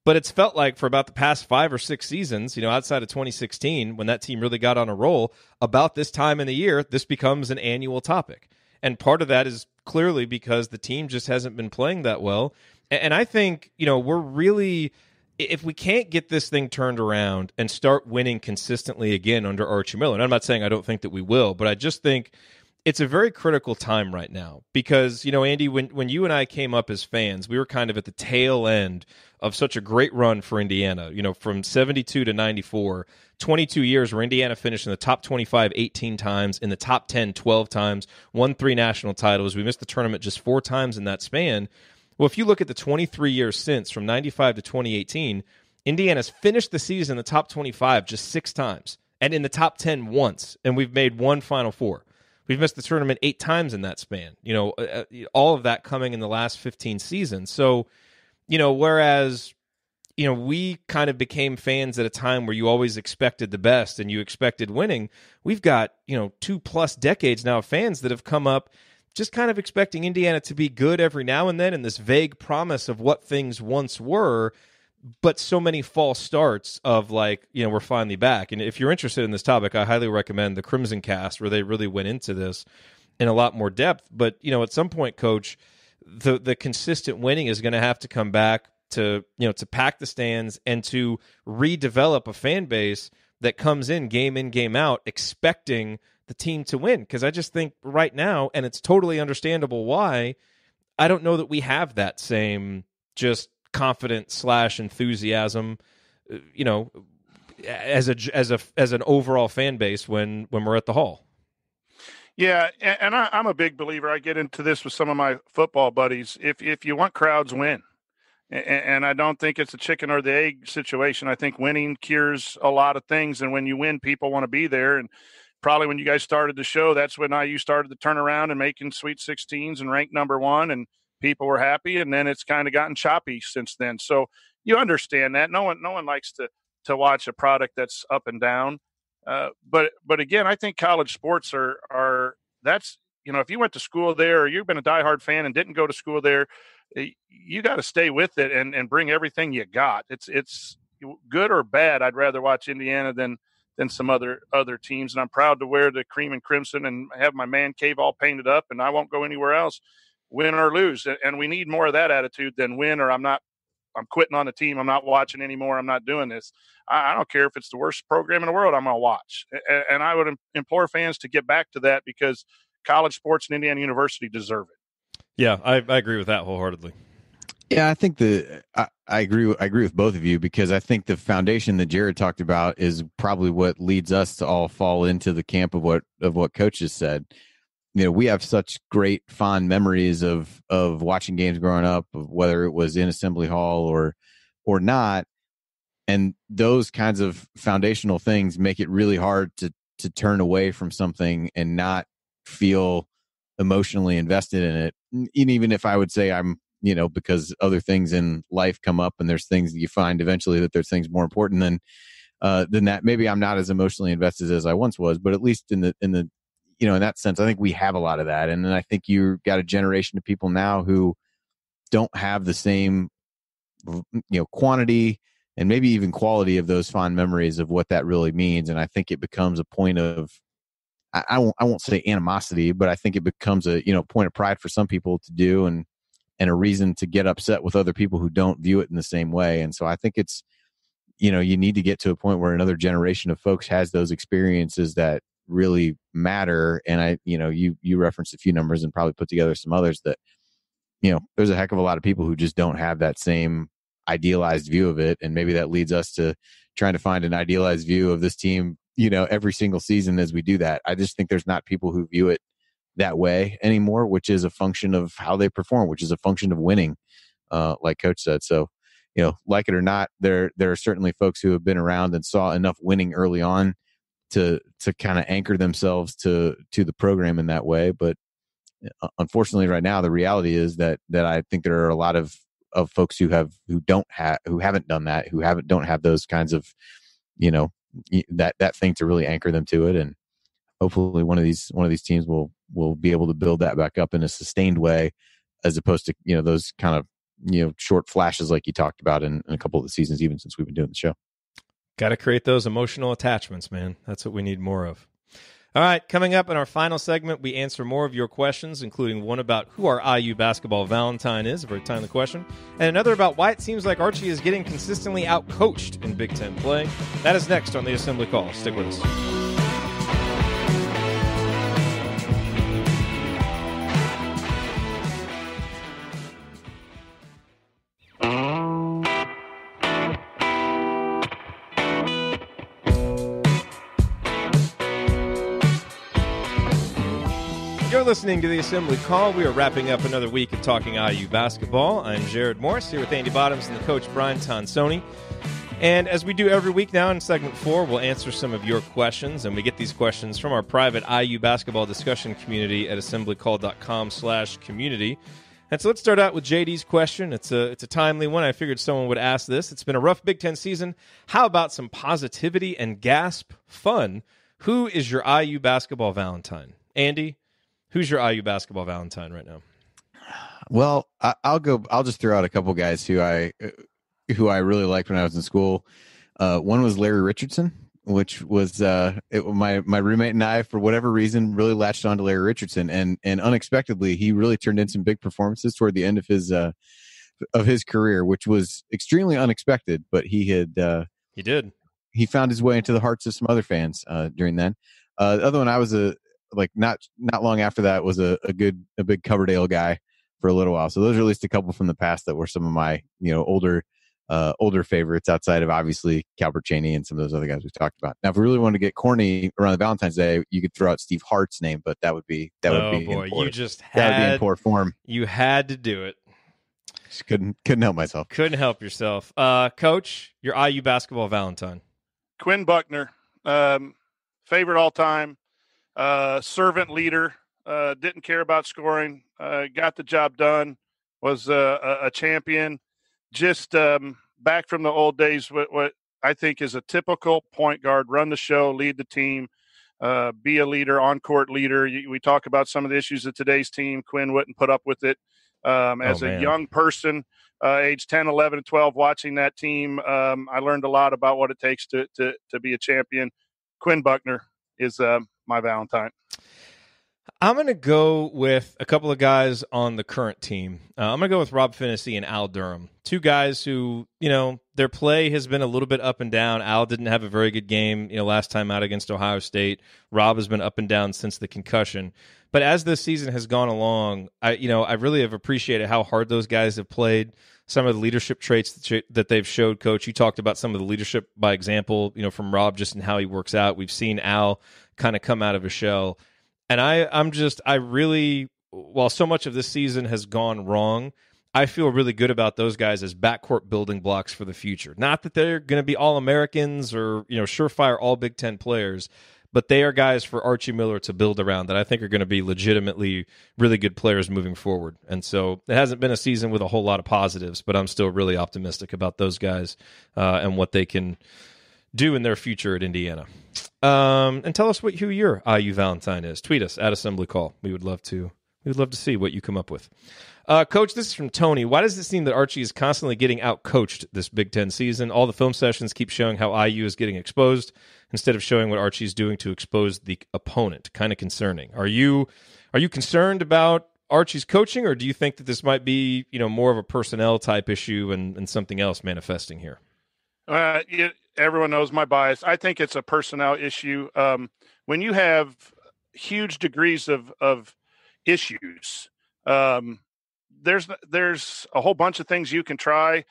But it's felt like for about the past 5 or 6 seasons, outside of 2016, when that team really got on a roll, about this time in the year, this becomes an annual topic. And part of that is clearly because the team just hasn't been playing that well. And I think, we're really, if we can't get this thing turned around and start winning consistently again under Archie Miller, and I'm not saying I don't think that we will, but I just think it's a very critical time right now because, Andy, when you and I came up as fans, we were kind of at the tail end of such a great run for Indiana, from 72 to 94, 22 years where Indiana finished in the top 25 18 times, in the top 10 12 times, won 3 national titles. We missed the tournament just 4 times in that span. Well, if you look at the 23 years since, from 95 to 2018, Indiana's finished the season in the top 25 just 6 times and in the top 10 once, and we've made 1 Final Four. We've missed the tournament 8 times in that span. All of that coming in the last 15 seasons. So, whereas, we kind of became fans at a time where you always expected the best and you expected winning. We've got, 2+ decades now of fans that have come up just kind of expecting Indiana to be good every now and then, and this vague promise of what things once were, but so many false starts of we're finally back. And if you're interested in this topic, I highly recommend the Crimson Cast, where they really went into this in a lot more depth. But, at some point, Coach, the consistent winning is going to have to come back to pack the stands and to redevelop a fan base that comes in, game out, expecting the team to win. Because I just think right now, and it's totally understandable why, I don't know that we have that same just confident / enthusiasm, as an overall fan base when we're at the Hall. Yeah, and I'm a big believer. I get into this with some of my football buddies. If you want crowds, win. And I don't think it's a chicken or the egg situation. I think winning cures a lot of things. And when you win, people want to be there. And probably when you guys started the show, that's when you started to turn around and making Sweet 16s and ranked number 1. And people were happy, and then it's kind of gotten choppy since then. So you understand that. No one likes to watch a product that's up and down. But again, I think college sports are that's, if you went to school there or you've been a diehard fan and didn't go to school there, you got to stay with it and bring everything you got. It's good or bad. I'd rather watch Indiana than some other teams. And I'm proud to wear the cream and crimson and have my man cave all painted up, and I won't go anywhere else, win or lose. And we need more of that attitude than win or I'm quitting on the team. I'm not watching anymore. I'm not doing this. I don't care if it's the worst program in the world. I'm going to watch. And I would implore fans to get back to that because college sports and Indiana University deserve it. Yeah, I agree with that wholeheartedly. Yeah, I think I agree with both of you, because I think the foundation that Jerod talked about is probably what leads us to all fall into the camp of what Coach has said. We have such great fond memories of watching games growing up, of whether it was in Assembly Hall or not. And those kinds of foundational things make it really hard to turn away from something and not feel emotionally invested in it. And even if I would say I'm, because other things in life come up and there's things that you find eventually that there's things more important than that, maybe I'm not as emotionally invested as I once was, but at least in that sense, I think we have a lot of that. And then I think you've got a generation of people now who don't have the same, quantity and maybe even quality of those fond memories of what that really means. And I think it becomes a point of, I won't say animosity, but I think it becomes a, point of pride for some people to do and a reason to get upset with other people who don't view it in the same way. And so I think it's, you need to get to a point where another generation of folks has those experiences that really matter. And you referenced a few numbers and probably put together some others that, there's a heck of a lot of people who just don't have that same idealized view of it. And maybe that leads us to trying to find an idealized view of this team, every single season as we do that. I just think there's not people who view it that way anymore, which is a function of how they perform, which is a function of winning, like Coach said. So, like it or not, there are certainly folks who have been around and saw enough winning early on to kind of anchor themselves to the program in that way. But unfortunately, right now, the reality is that I think there are a lot of folks who haven't done that, don't have those kinds of, that thing to really anchor them to it. And hopefully one of these teams will be able to build that back up in a sustained way, as opposed to, those kind of, short flashes like you talked about in a couple of the seasons, even since we've been doing the show. Got to create those emotional attachments, man. That's what we need more of. All right, coming up in our final segment, we answer more of your questions, including one about who our IU basketball Valentine is, a very timely question, and another about why it seems like Archie is getting consistently outcoached in Big Ten play. That is next on the Assembly Call. Stick with us. You're listening to the Assembly Call. We are wrapping up another week of talking IU basketball. I'm Jerod Morris here with Andy Bottoms and the coach Brian Tonsoni. And as we do every week now in segment 4, we'll answer some of your questions. And we get these questions from our private IU basketball discussion community at assemblycall.com/community. And so let's start out with JD's question. It's a timely one. I figured someone would ask this. It's been a rough Big Ten season. How about some positivity and gasp fun? Who is your IU basketball Valentine? Andy, who's your IU basketball Valentine right now? Well, I'll just throw out a couple guys who I really liked when I was in school. One was Larry Richardson, which was my roommate and I, for whatever reason, really latched on to Larry Richardson, and unexpectedly, he really turned in some big performances toward the end of his career, which was extremely unexpected. But he did. He found his way into the hearts of some other fans during then. The other one, I was not long after that, was a big Coverdale guy for a little while. So those are at least a couple from the past that were some of my older favorites, outside of obviously Calbert Chaney and some of those other guys we've talked about. Now, if we really wanted to get corny around the Valentine's Day, you could throw out Steve Hart's name, but that would be in poor form. You had to do it. Just couldn't help myself. Couldn't help yourself. Coach, your IU basketball Valentine. Quinn Buckner, favorite all time. Servant leader, didn't care about scoring, got the job done, was a champion. Just back from the old days, what I think is a typical point guard: run the show, lead the team, be a leader, on-court leader. We talk about some of the issues of today's team. Quinn wouldn't put up with it. As a young person, age 10, 11, and 12, watching that team, I learned a lot about what it takes to be a champion. Quinn Buckner is my Valentine. I'm going to go with a couple of guys on the current team. I'm going to go with Rob Finney and Al Durham. Two guys who, their play has been a little bit up and down. Al didn't have a very good game, last time out against Ohio State. Rob has been up and down since the concussion. But as this season has gone along, I really have appreciated how hard those guys have played. Some of the leadership traits that they've showed, Coach. You talked about some of the leadership by example, from Rob, just in how he works out. We've seen Al kind of come out of a shell. And I really, while so much of this season has gone wrong, I feel really good about those guys as backcourt building blocks for the future. Not that they're going to be All-Americans or, surefire all Big Ten players, but they are guys for Archie Miller to build around that I think are going to be legitimately really good players moving forward. And so it hasn't been a season with a whole lot of positives, but I'm still really optimistic about those guys and what they can do in their future at Indiana. And tell us who your IU Valentine is. Tweet us at Assembly Call. We would love to see what you come up with. Coach, this is from Tony. Why does it seem that Archie is constantly getting outcoached this Big Ten season? All the film sessions keep showing how IU is getting exposed instead of showing what Archie is doing to expose the opponent. Kind of concerning. Are you concerned about Archie's coaching, or do you think that this might be more of a personnel type issue and something else manifesting here? Everyone knows my bias. I think it's a personnel issue. When you have huge degrees of issues, there's a whole bunch of things you can try.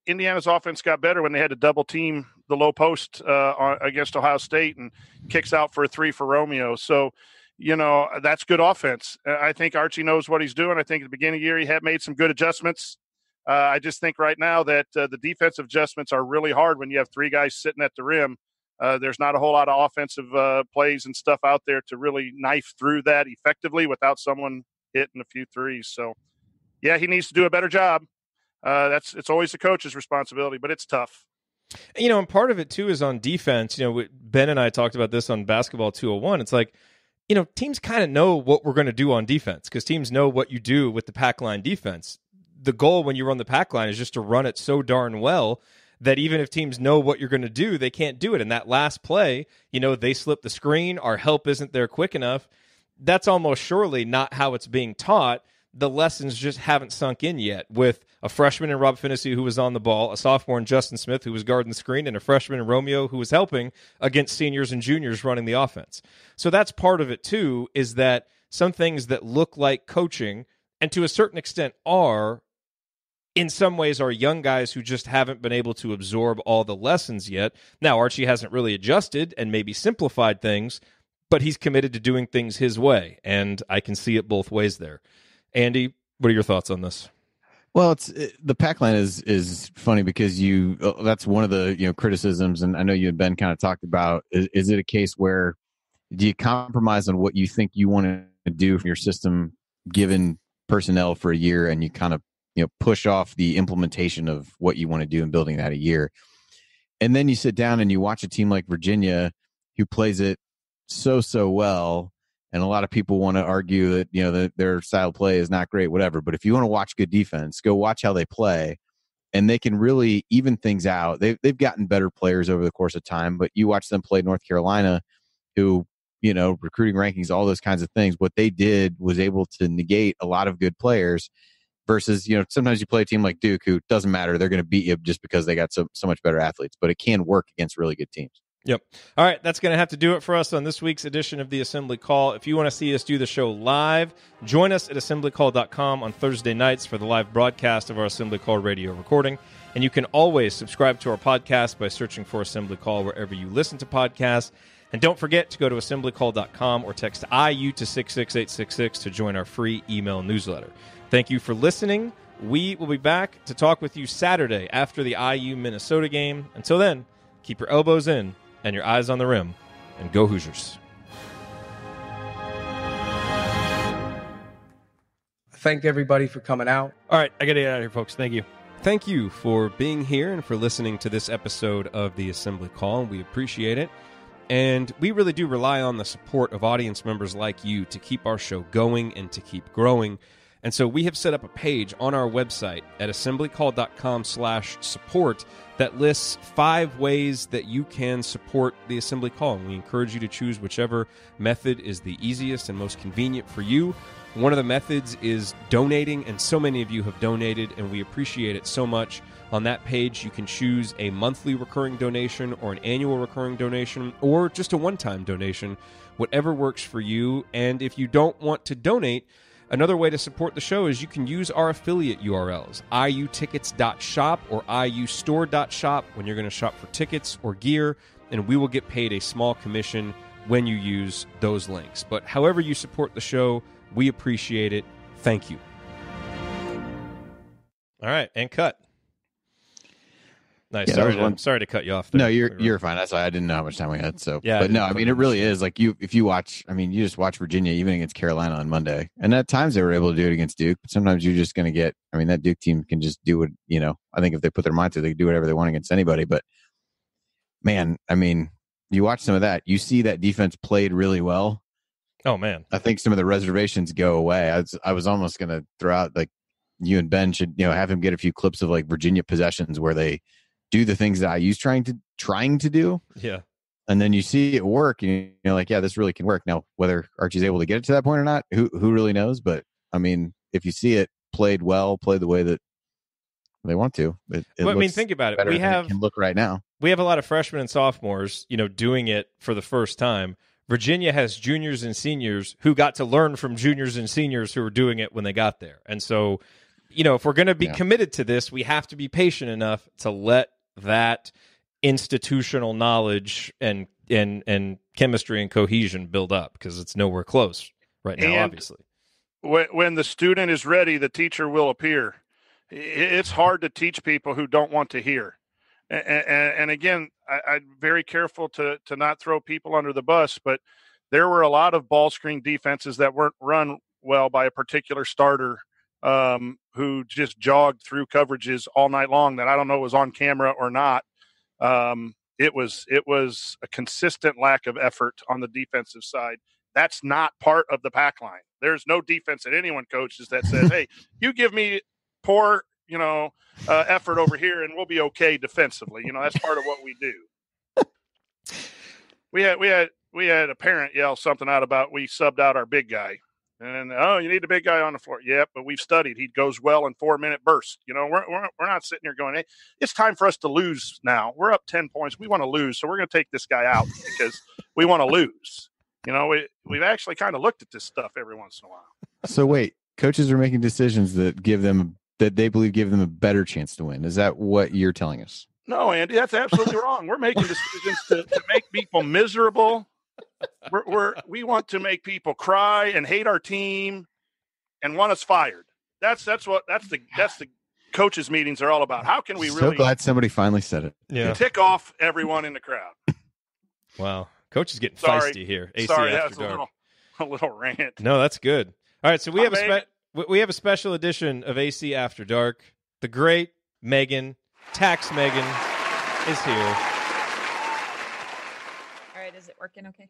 Indiana's offense got better when they had to double team the low post against Ohio State and kicks out for a 3 for Romeo. So, that's good offense. I think Archie knows what he's doing. I think at the beginning of the year he had made some good adjustments. I just think right now that the defensive adjustments are really hard when you have 3 guys sitting at the rim. There's not a whole lot of offensive plays and stuff out there to really knife through that effectively without someone hitting a few threes. So, yeah, he needs to do a better job. It's always the coach's responsibility, but it's tough. And part of it too is on defense. Ben and I talked about this on Basketball 201. It's like, teams kind of know what we're going to do on defense because teams know what you do with the pack line defense. The goal when you run the pack line is just to run it so darn well that even if teams know what you're going to do, they can't do it. And that last play, they slip the screen, our help isn't there quick enough. That's almost surely not how it's being taught. The lessons just haven't sunk in yet with a freshman in Rob Finnessy who was on the ball, a sophomore in Justin Smith who was guarding the screen, and a freshman in Romeo who was helping against seniors and juniors running the offense. So that's part of it too, is that some things that look like coaching and to a certain extent are, in some ways, are young guys who just haven't been able to absorb all the lessons yet. Now, Archie hasn't really adjusted and maybe simplified things, but he's committed to doing things his way, and I can see it both ways there. Andy, what are your thoughts on this? Well, the pack line is funny because that's one of the criticisms, and I know you and Ben kind of talked about. Is it a case where do you compromise on what you think you want to do for your system, given personnel for a year, and you kind of push off the implementation of what you want to do in building that a year, and then you sit down and you watch a team like Virginia who plays it so well. And a lot of people want to argue that, that their style of play is not great, whatever. But if you want to watch good defense, go watch how they play. And they can really even things out. They've gotten better players over the course of time. But you watch them play North Carolina, who, recruiting rankings, all those kinds of things. What they did was able to negate a lot of good players versus, sometimes you play a team like Duke who doesn't matter. They're going to beat you just because they got so much better athletes. But it can work against really good teams. Yep. All right, that's going to have to do it for us on this week's edition of the Assembly Call. If you want to see us do the show live, join us at assemblycall.com on Thursday nights for the live broadcast of our Assembly Call radio recording. And you can always subscribe to our podcast by searching for Assembly Call wherever you listen to podcasts. And don't forget to go to assemblycall.com or text IU to 66866 to join our free email newsletter. Thank you for listening. We will be back to talk with you Saturday after the IU Minnesota game. Until then, keep your elbows in and your eyes on the rim, and go Hoosiers. Thank everybody for coming out. All right, I got to get out of here, folks. Thank you. Thank you for being here and for listening to this episode of the Assembly Call. We appreciate it. And we really do rely on the support of audience members like you to keep our show going and to keep growing. And so we have set up a page on our website at assemblycall.com/support that lists 5 ways that you can support the Assembly Call. And we encourage you to choose whichever method is the easiest and most convenient for you. One of the methods is donating, and so many of you have donated, and we appreciate it so much. On that page, you can choose a monthly recurring donation or an annual recurring donation or just a one-time donation, whatever works for you. And if you don't want to donate, another way to support the show is you can use our affiliate URLs, iutickets.shop or iustore.shop when you're going to shop for tickets or gear, and we will get paid a small commission when you use those links. But however you support the show, we appreciate it. Thank you. All right, and cut. Nice. Yeah, sorry to cut you off there. No, you're fine. That's why I didn't know how much time we had. So, yeah, but no, I mean, it really is like if you watch, I mean, you just watch Virginia even against Carolina on Monday, and at times they were able to do it against Duke. But sometimes you're just going to get. I mean, that Duke team can just do what I think if they put their mind to, they can do whatever they want against anybody. But man, I mean, you watch some of that, you see that defense played really well. Oh man, I think some of the reservations go away. I was almost going to throw out like you and Ben should have him get a few clips of like Virginia possessions where they do the things that IU's trying to do. Yeah. And then you see it work and you're like, yeah, this really can work. Now, whether Archie's able to get it to that point or not, who really knows? But I mean, if you see it played well, played the way that they want to, think about it. It can look right now. We have a lot of freshmen and sophomores, doing it for the first time. Virginia has juniors and seniors who got to learn from juniors and seniors who were doing it when they got there. And so if we're going to be committed to this, we have to be patient enough to let that institutional knowledge and chemistry and cohesion build up, because it's nowhere close right now, obviously. When the student is ready, the teacher will appear. It's hard to teach people who don't want to hear. And again, I'm very careful to not throw people under the bus, but there were a lot of ball screen defenses that weren't run well by a particular starter who just jogged through coverages all night long that I don't know was on camera or not. It was a consistent lack of effort on the defensive side. That's not part of the pack line. There's no defense that anyone coaches that says, hey, you give me poor, effort over here and we'll be okay defensively. That's part of what we do. We had a parent yell something out about we subbed out our big guy. And, you need a big guy on the floor. Yeah, but we've studied. He goes well in 4-minute bursts. We're not sitting here going, hey, it's time for us to lose now. We're up 10 points. We want to lose, so we're going to take this guy out because we want to lose. We've actually kind of looked at this stuff every once in a while. So wait, coaches are making decisions that they believe give them a better chance to win. Is that what you're telling us? No, Andy, that's absolutely wrong. We're making decisions to make people miserable. We want to make people cry and hate our team and want us fired. That's the coaches meetings are all about. How can we really glad somebody finally said it. Tick off everyone in the crowd. Wow. Coach is getting feisty here. AC Sorry, After that's Dark. a little rant. No, that's good. All right, so we have a special edition of AC After Dark. The great Megan, Tax Megan, is here. All right, is it working okay?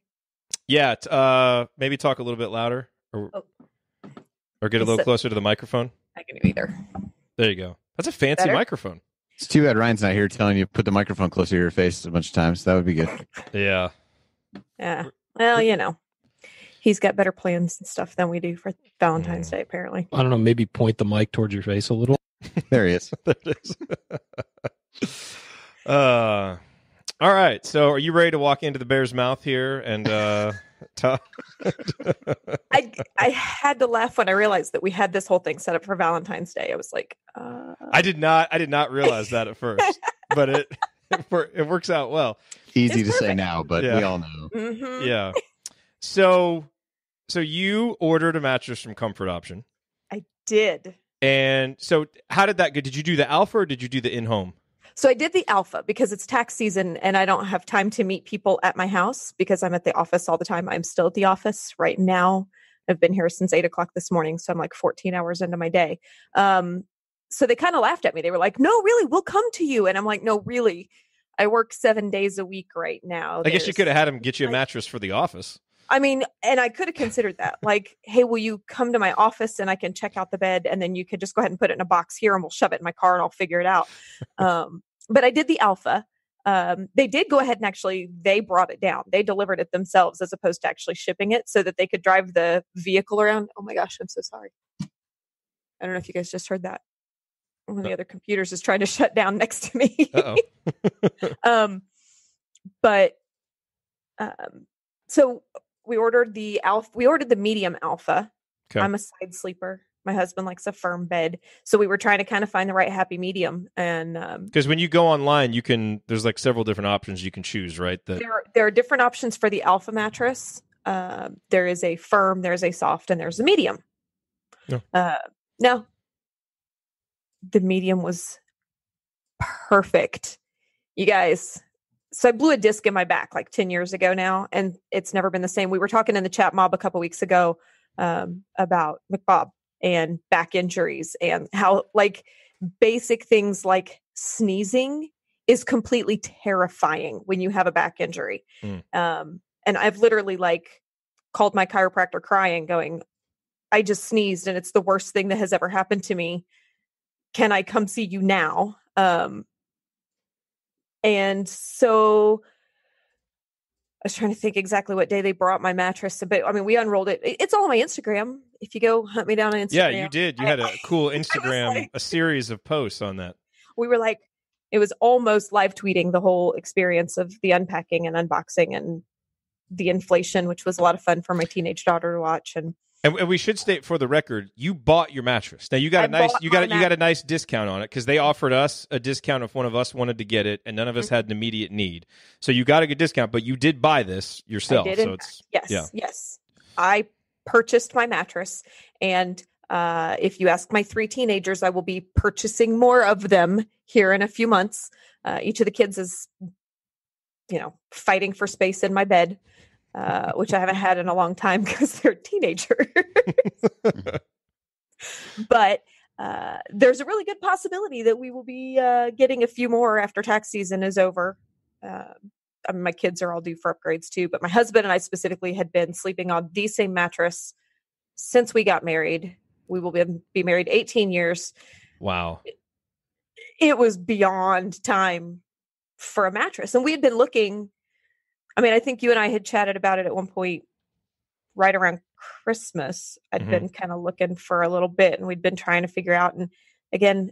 Yeah, maybe talk a little bit louder or get a little closer to the microphone. I can do either. There you go. That's a fancy microphone. It's too bad Ryan's not here telling you put the microphone closer to your face a bunch of times. That would be good. Yeah. Yeah. Well, he's got better plans and stuff than we do for Valentine's Day, apparently. I don't know, maybe point the mic towards your face a little. There he is. There it is. All right. So are you ready to walk into the bear's mouth here and talk? I had to laugh when I realized that we had this whole thing set up for Valentine's Day. I was like, I did not realize that at first, but it works out well. Easy to say now, but we all know. Mm-hmm. Yeah. So you ordered a mattress from Comfort Option. I did. And so how did that go? Did you do the alpha or did you do the in-home? So I did the alpha because it's tax season and I don't have time to meet people at my house because I'm at the office all the time. I'm still at the office right now. I've been here since 8:00 this morning. So I'm like 14 hours into my day. So they kind of laughed at me. They were like, no, really, we'll come to you. And I'm like, no, really. I work 7 days a week right now. I guess you could have had him get you a mattress for the office. I mean, and I could have considered that. Like, hey, will you come to my office and I can check out the bed and then you could just go ahead and put it in a box here and we'll shove it in my car and I'll figure it out. But I did the alpha. They did go ahead and actually, they brought it down. They delivered it themselves as opposed to actually shipping it so that they could drive the vehicle around. Oh my gosh, I'm so sorry. I don't know if you guys just heard that. One of the other computers is trying to shut down next to me. So we ordered the alpha. We ordered the medium alpha. Okay. I'm a side sleeper. My husband likes a firm bed. So we were trying to kind of find the right happy medium. And because when you go online, there's like several different options you can choose, right? There are different options for the alpha mattress. There is a firm, there's a soft, and there's a medium. No. The medium was perfect. You guys. So I blew a disc in my back like 10 years ago now, and it's never been the same. We were talking in the chat mob a couple weeks ago about McBob and back injuries and how like basic things like sneezing is completely terrifying when you have a back injury. And I've literally like called my chiropractor crying going, I just sneezed and it's the worst thing that has ever happened to me. Can I come see you now? And so I was trying to think exactly what day they brought my mattress. But I mean, we unrolled it. It's all on my Instagram. If you go hunt me down on Instagram. Yeah, you did. You had a cool Instagram, a series of posts on that. We were like, it was almost live tweeting the whole experience of the unpacking and unboxing and the inflation, which was a lot of fun for my teenage daughter to watch. And And we should state for the record, you bought your mattress. Now you got a nice discount on it because they offered us a discount if one of us wanted to get it, and none of us had an immediate need. So you got a good discount, but you did buy this yourself. Yes. I purchased my mattress, and if you ask my 3 teenagers, I will be purchasing more of them here in a few months. Each of the kids is, fighting for space in my bed. Which I haven't had in a long time because they're teenagers. But there's a really good possibility that we will be getting a few more after tax season is over. My kids are all due for upgrades too, but my husband and I specifically had been sleeping on the same mattress since we got married. We will be married 18 years. Wow. It was beyond time for a mattress. And we had been looking. I think you and I had chatted about it at one point right around Christmas. I'd been kind of looking for a little bit, and we'd been trying to figure out. And again,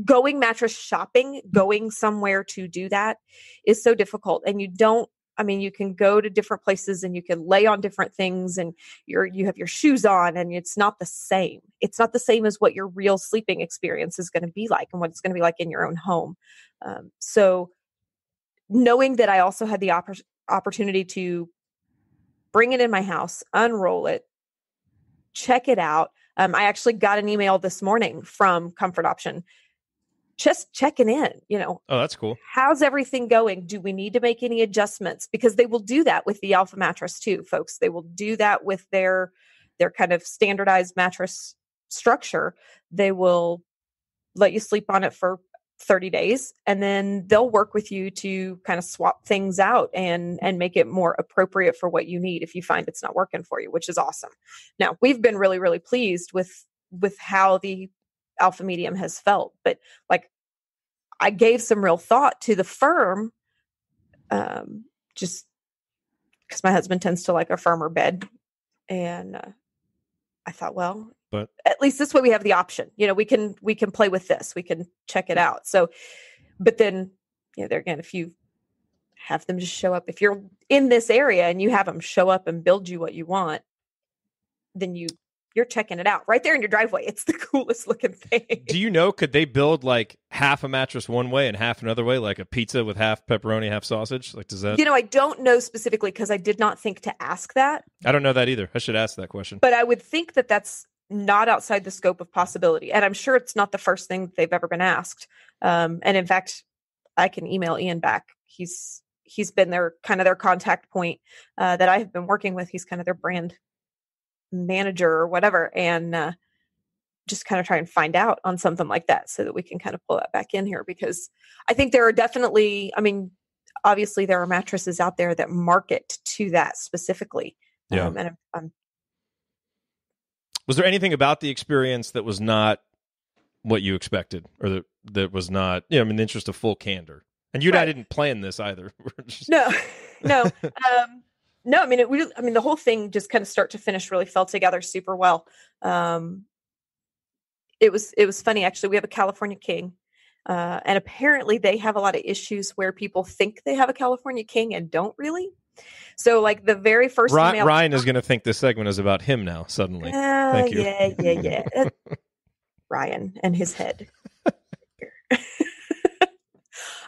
going mattress shopping, going somewhere to do that is so difficult. And you can go to different places and you can lay on different things, and you have your shoes on, and it's not the same. It's not the same as what your real sleeping experience is going to be like and what it's going to be like in your own home. So knowing that I also had the opportunity to bring it in my house, unroll it, check it out. I actually got an email this morning from Comfort Option, just checking in, Oh, that's cool. How's everything going? Do we need to make any adjustments? Because they will do that with the Alpha mattress too, folks. They will do that with their kind of standardized mattress structure. They will let you sleep on it for 30 days, and then they'll work with you to kind of swap things out and make it more appropriate for what you need if you find it's not working for you, which is awesome. Now, we've been really, really pleased with how the Alpha Medium has felt, but I gave some real thought to the firm, just because my husband tends to like a firmer bed. And I thought, well, but at least this way we have the option. We can play with this. We can check it out. So, but then, there again, if you have them just show up, if you're in this area and you have them show up and build you what you want, then you're checking it out right there in your driveway. It's the coolest looking thing. Do you know, could they build like half a mattress one way and half another way, like a pizza with half pepperoni, half sausage? Like, does that? I don't know specifically because I did not think to ask that. I don't know that either. I should ask that question. But I would think that that's not outside the scope of possibility. And I'm sure it's not the first thing that they've ever been asked. And in fact, I can email Ian back. He's been their contact point that I have been working with. He's kind of their brand manager or whatever, and just kind of try and find out on something like that so that we can kind of pull that back in here, because I think there are definitely, obviously there are mattresses out there that market to that specifically. Yeah. And was there anything about the experience that was not what you expected, or that was not, in the interest of full candor? And you and I didn't plan this either. No. No, the whole thing just kind of start to finish really fell together super well. It was funny, actually. We have a California King, and apparently they have a lot of issues where people think they have a California King and don't really. So, like the very first email, Ryan is going to think this segment is about him now. Suddenly, thank you. Yeah. Ryan and his head.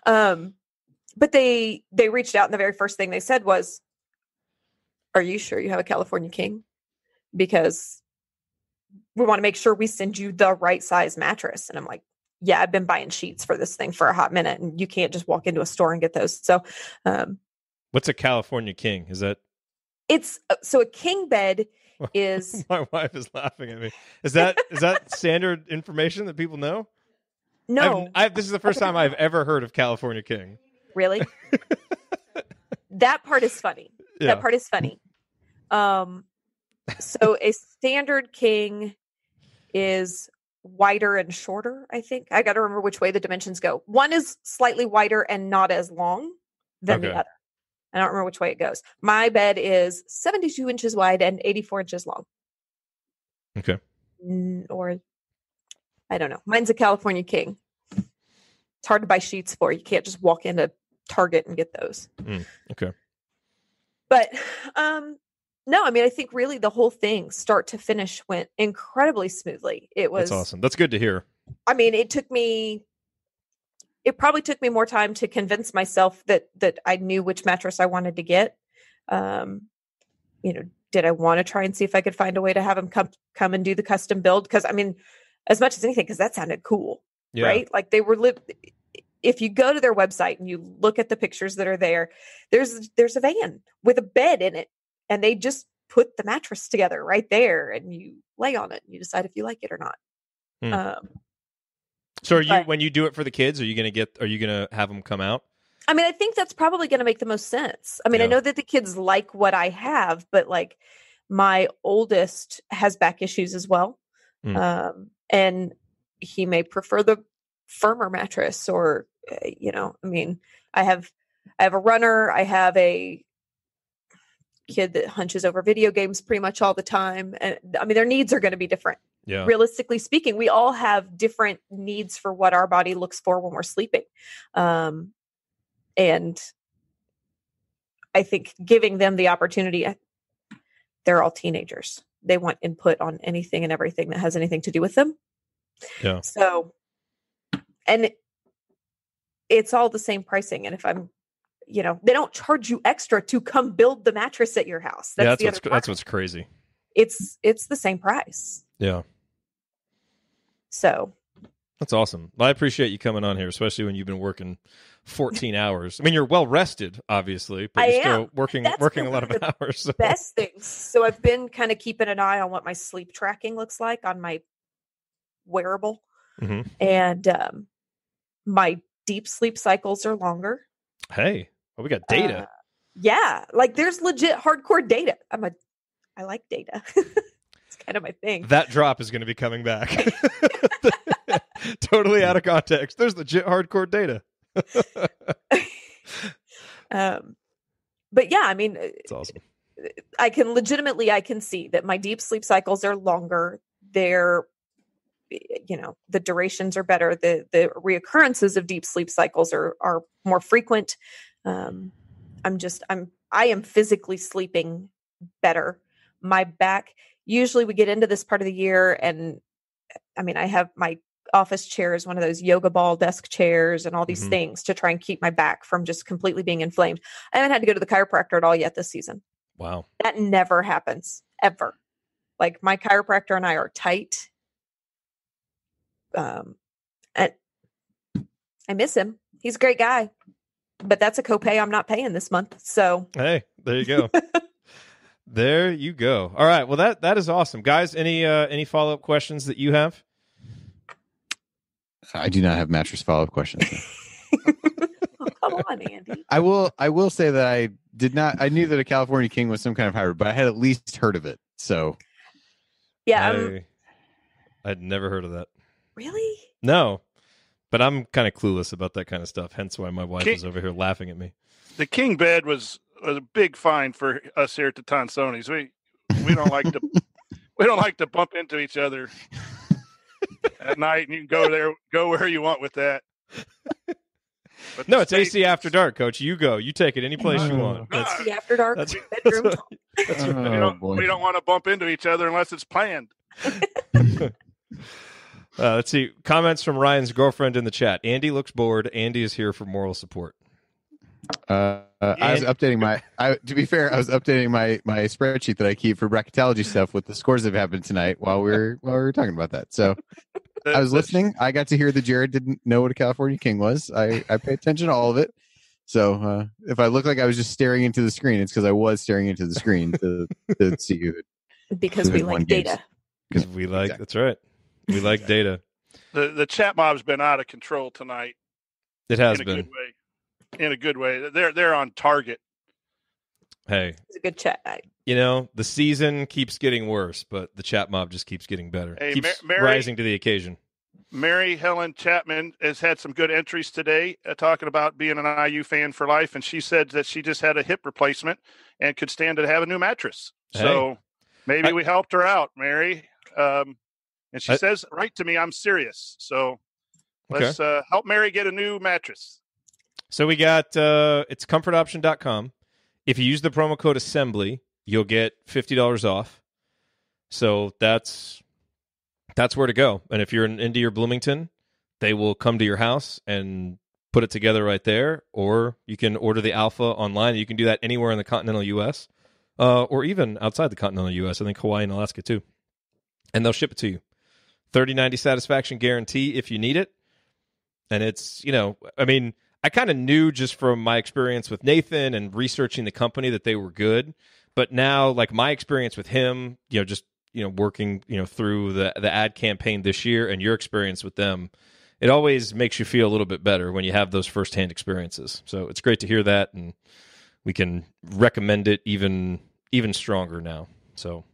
But they reached out, and the very first thing they said was, "Are you sure you have a California King? Because we want to make sure we send you the right size mattress." And I'm like, "Yeah, I've been buying sheets for this thing for a hot minute, and you can't just walk into a store and get those." So, what's a California King? Is that? It's so a king bed is. My wife is laughing at me. Is that standard information that people know? No, this is the first time I've ever heard of California King. Really? That part is funny. Yeah. That part is funny. So a standard king is wider and shorter, I think. I got to remember which way the dimensions go. One is slightly wider and not as long than the other. I don't remember which way it goes. My bed is 72 inches wide and 84 inches long. Okay. Or, I don't know. Mine's a California King. It's hard to buy sheets for. You can't just walk into Target and get those. Okay. But No, I mean, I think really the whole thing, start to finish, went incredibly smoothly. That's awesome. That's good to hear. I mean, it probably took me more time to convince myself that I knew which mattress I wanted to get. Did I want to try and see if I could find a way to have them come and do the custom build? Because I mean, as much as anything, because that sounded cool, right? Like they were if you go to their website and you look at the pictures that are there, there's a van with a bed in it, and they just put the mattress together right there, and you lay on it and you decide if you like it or not. So when you do it for the kids, are you going to have them come out? I mean, I think that's probably going to make the most sense. I mean, I know that the kids like what I have, but like my oldest has back issues as well. And he may prefer the firmer mattress or, I mean, I have a runner. I have a kid that hunches over video games pretty much all the time. And I mean, their needs are going to be different. Yeah. Realistically speaking, we all have different needs for what our body looks for when we're sleeping. And I think giving them the opportunity, they're all teenagers. They want input on anything and everything that has anything to do with them. Yeah. So, and it's all the same pricing. And if I'm, they don't charge you extra to come build the mattress at your house. That's what's crazy. It's the same price. Yeah. So. That's awesome. Well, I appreciate you coming on here, especially when you've been working 14 hours. I mean, you're well rested, obviously, but you're still working a lot of hours. So. Best things. So I've been kind of keeping an eye on what my sleep tracking looks like on my wearable. Mm-hmm. And my deep sleep cycles are longer. Hey, we got data. Yeah, like there's legit hardcore data. I like data. It's kind of my thing. That drop is going to be coming back. Totally out of context. There's legit hardcore data. But yeah, I mean, it's awesome. I can see that my deep sleep cycles are longer. They're, the durations are better. The reoccurrences of deep sleep cycles are more frequent. I am physically sleeping better. My back, usually we get into this part of the year, and I mean, I have my office chairs, one of those yoga ball desk chairs, and all these things to try and keep my back from just completely being inflamed. I haven't had to go to the chiropractor at all yet this season. Wow. That never happens, ever. Like my chiropractor and I are tight. And I miss him. He's a great guy, but that's a copay I'm not paying this month. So, hey, there you go. There you go. All right. Well, that is awesome, guys. Any follow-up questions that you have? I do not have mattress follow-up questions. Oh, come on, Andy. I will say that I knew that a California King was some kind of hybrid, but I had at least heard of it. So yeah, I'd never heard of that. Really? No, but I'm kind of clueless about that kind of stuff. Hence why my wife is over here laughing at me. The king bed was a big find for us here at the Tonsoni's. We don't like to bump into each other at night, and you can go where you want with that. But no, it's AC After Dark, Coach. You go. You take it any place you want. AC After Dark bedroom. We don't want to bump into each other unless it's planned. Let's see. Comments from Ryan's girlfriend in the chat. Andy looks bored. Andy is here for moral support. I was updating to be fair, I was updating my spreadsheet that I keep for bracketology stuff with the scores that have happened tonight while we were talking about that. So I was listening. I got to hear that Jerod didn't know what a California King was. I pay attention to all of it. So if I look like I was just staring into the screen, it's because I was staring into the screen to see you. Because we like data. Because we like, exactly. That's right. We like data. The chat mob's been out of control tonight. It has been. In a good way. They're on target. Hey. It's a good chat night. The season keeps getting worse, but the chat mob just keeps getting better. Hey, keeps rising to the occasion. Mary Helen Chapman has had some good entries today talking about being an IU fan for life, and she said that she just had a hip replacement and could stand to have a new mattress. Hey. So maybe we helped her out, Mary. And she says, write to me, I'm serious. So let's help Mary get a new mattress. So we got, it's comfortoption.com. If you use the promo code assembly, you'll get $50 off. So that's where to go. And if you're in Indy or Bloomington, they will come to your house and put it together right there. Or you can order the Alpha online. You can do that anywhere in the continental U.S. Or even outside the continental U.S. I think Hawaii and Alaska too. And they'll ship it to you. 30-90 satisfaction guarantee if you need it. And it's, I kind of knew just from my experience with Nathan and researching the company that they were good. But now, like my experience with him, working, through the ad campaign this year and your experience with them, it always makes you feel a little bit better when you have those firsthand experiences. So it's great to hear that, and we can recommend it even stronger now. So,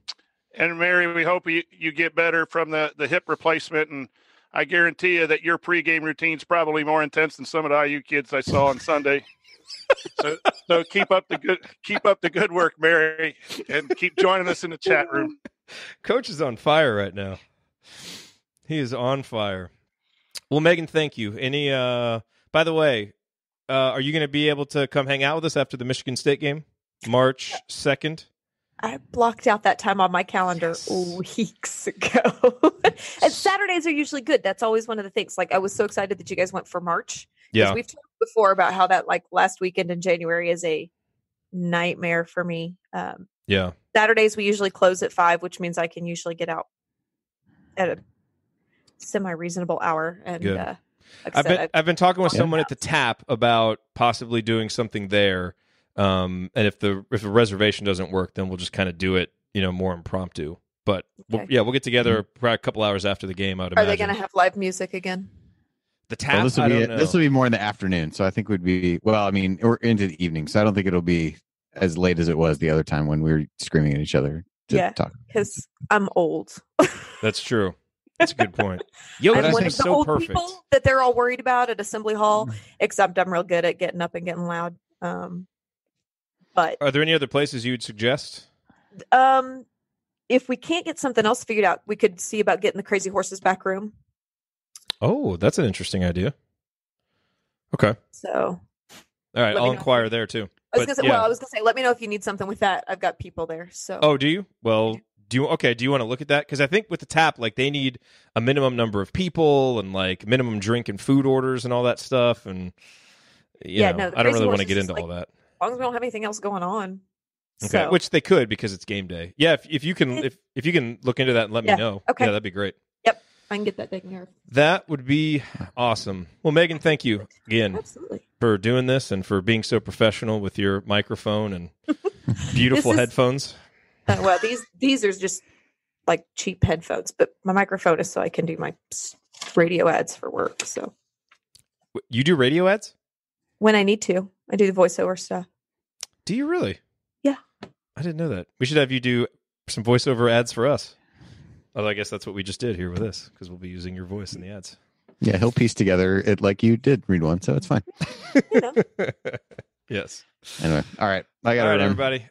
and Mary, we hope you get better from the hip replacement, and I guarantee you that your pregame routine's probably more intense than some of the IU kids I saw on Sunday. So keep up the good work, Mary, and keep joining us in the chat room. Coach is on fire right now. He is on fire. Well, Megan, thank you. By the way, are you going to be able to come hang out with us after the Michigan State game, March 2nd? I blocked out that time on my calendar weeks ago. And Saturdays are usually good. That's always one of the things. Like, I was so excited that you guys went for March. Yeah. We've talked before about how that last weekend in January is a nightmare for me. Yeah. Saturdays we usually close at 5, which means I can usually get out at a semi-reasonable hour. And good. I've been talking with someone at the Tap about possibly doing something there. And if the reservation doesn't work, then we'll just kind of do it, more impromptu. But we'll get together probably a couple hours after the game. Are they going to have live music again? The Tap. Well, this will be more in the afternoon, so I think we're into the evening, so I don't think it'll be as late as it was the other time when we were screaming at each other. Because I'm old. That's true. That's a good point. I'm one of the old perfect. People that they're all worried about at Assembly Hall, except I'm real good at getting up and getting loud. But are there any other places you would suggest? If we can't get something else figured out, we could see about getting the Crazy Horses back room. Oh, that's an interesting idea. Okay. So, all right, I'll inquire there too. I was gonna say, let me know if you need something with that. I've got people there. So. Oh, do you? Well, do you want to look at that? Because I think with the Tap, they need a minimum number of people and minimum drink and food orders and all that stuff. And I don't really want to get into all that. As long as we don't have anything else going on. Okay, so. Which they could because it's game day. Yeah, if you can look into that and let me know. Okay. Yeah, that'd be great. Yep, I can get that taken care of. That would be awesome. Well, Megan, thank you again for doing this and for being so professional with your microphone and beautiful headphones. Well, these are just cheap headphones, but my microphone is so I can do my radio ads for work. So you do radio ads? When I need to. I do the voiceover stuff. Do you really? Yeah. I didn't know that. We should have you do some voiceover ads for us. Although I guess that's what we just did here with this, because we'll be using your voice in the ads. Yeah, he'll piece together it like you did read one, so it's fine. Yes. Anyway, all right. I got it, everybody.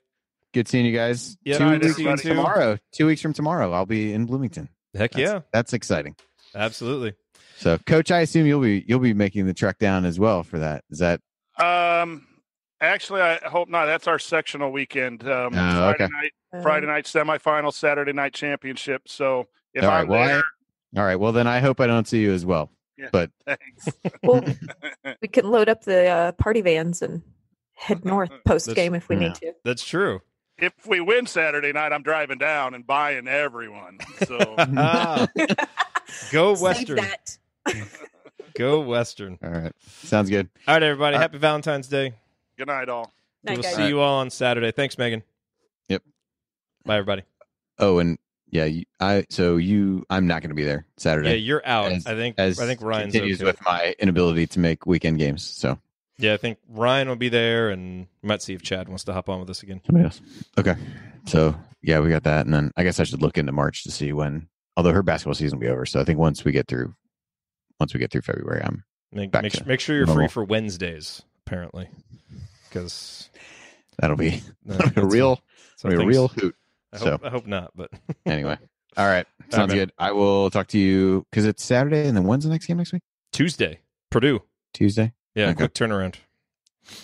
Good seeing you guys. Yeah, 2 weeks from tomorrow. 2 weeks from tomorrow, I'll be in Bloomington. That's exciting. Absolutely. So, Coach, I assume you'll be making the trek down as well for that. Is that? Actually, I hope not. That's our sectional weekend. Friday night semifinal, Saturday night championship. So if I'm there, all right. Well, then I hope I don't see you as well. Yeah, but thanks. Well, we can load up the party vans and head north post game if we need to. That's true. If we win Saturday night, I'm driving down and buying everyone. So go Western. Go Western. All right. Sounds good. All right, everybody. Happy Valentine's Day. Good night, all. We'll see you all on Saturday. Thanks, Megan. Yep. Bye, everybody. Oh, and I'm not going to be there Saturday. Yeah, you're out. I think Ryan's continues with my inability to make weekend games. So yeah, I think Ryan will be there, and we might see if Chad wants to hop on with us again. Somebody else. Okay. So yeah, we got that, and then I guess I should look into March to see when. Although her basketball season will be over, so I think once we get through February, I'm make sure you're free for Wednesdays. Apparently, because that'll be a real hoot. I hope not, but anyway. All right. Sounds good. I will talk to you because it's Saturday, and then when's the next game next week? Tuesday. Purdue. Tuesday? Yeah, okay. Quick turnaround.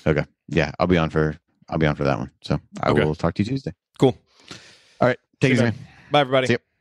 Okay. Yeah, I'll be on for that one. So I will talk to you Tuesday. Cool. All right. Take it See easy, you, man. Bye, everybody. See you.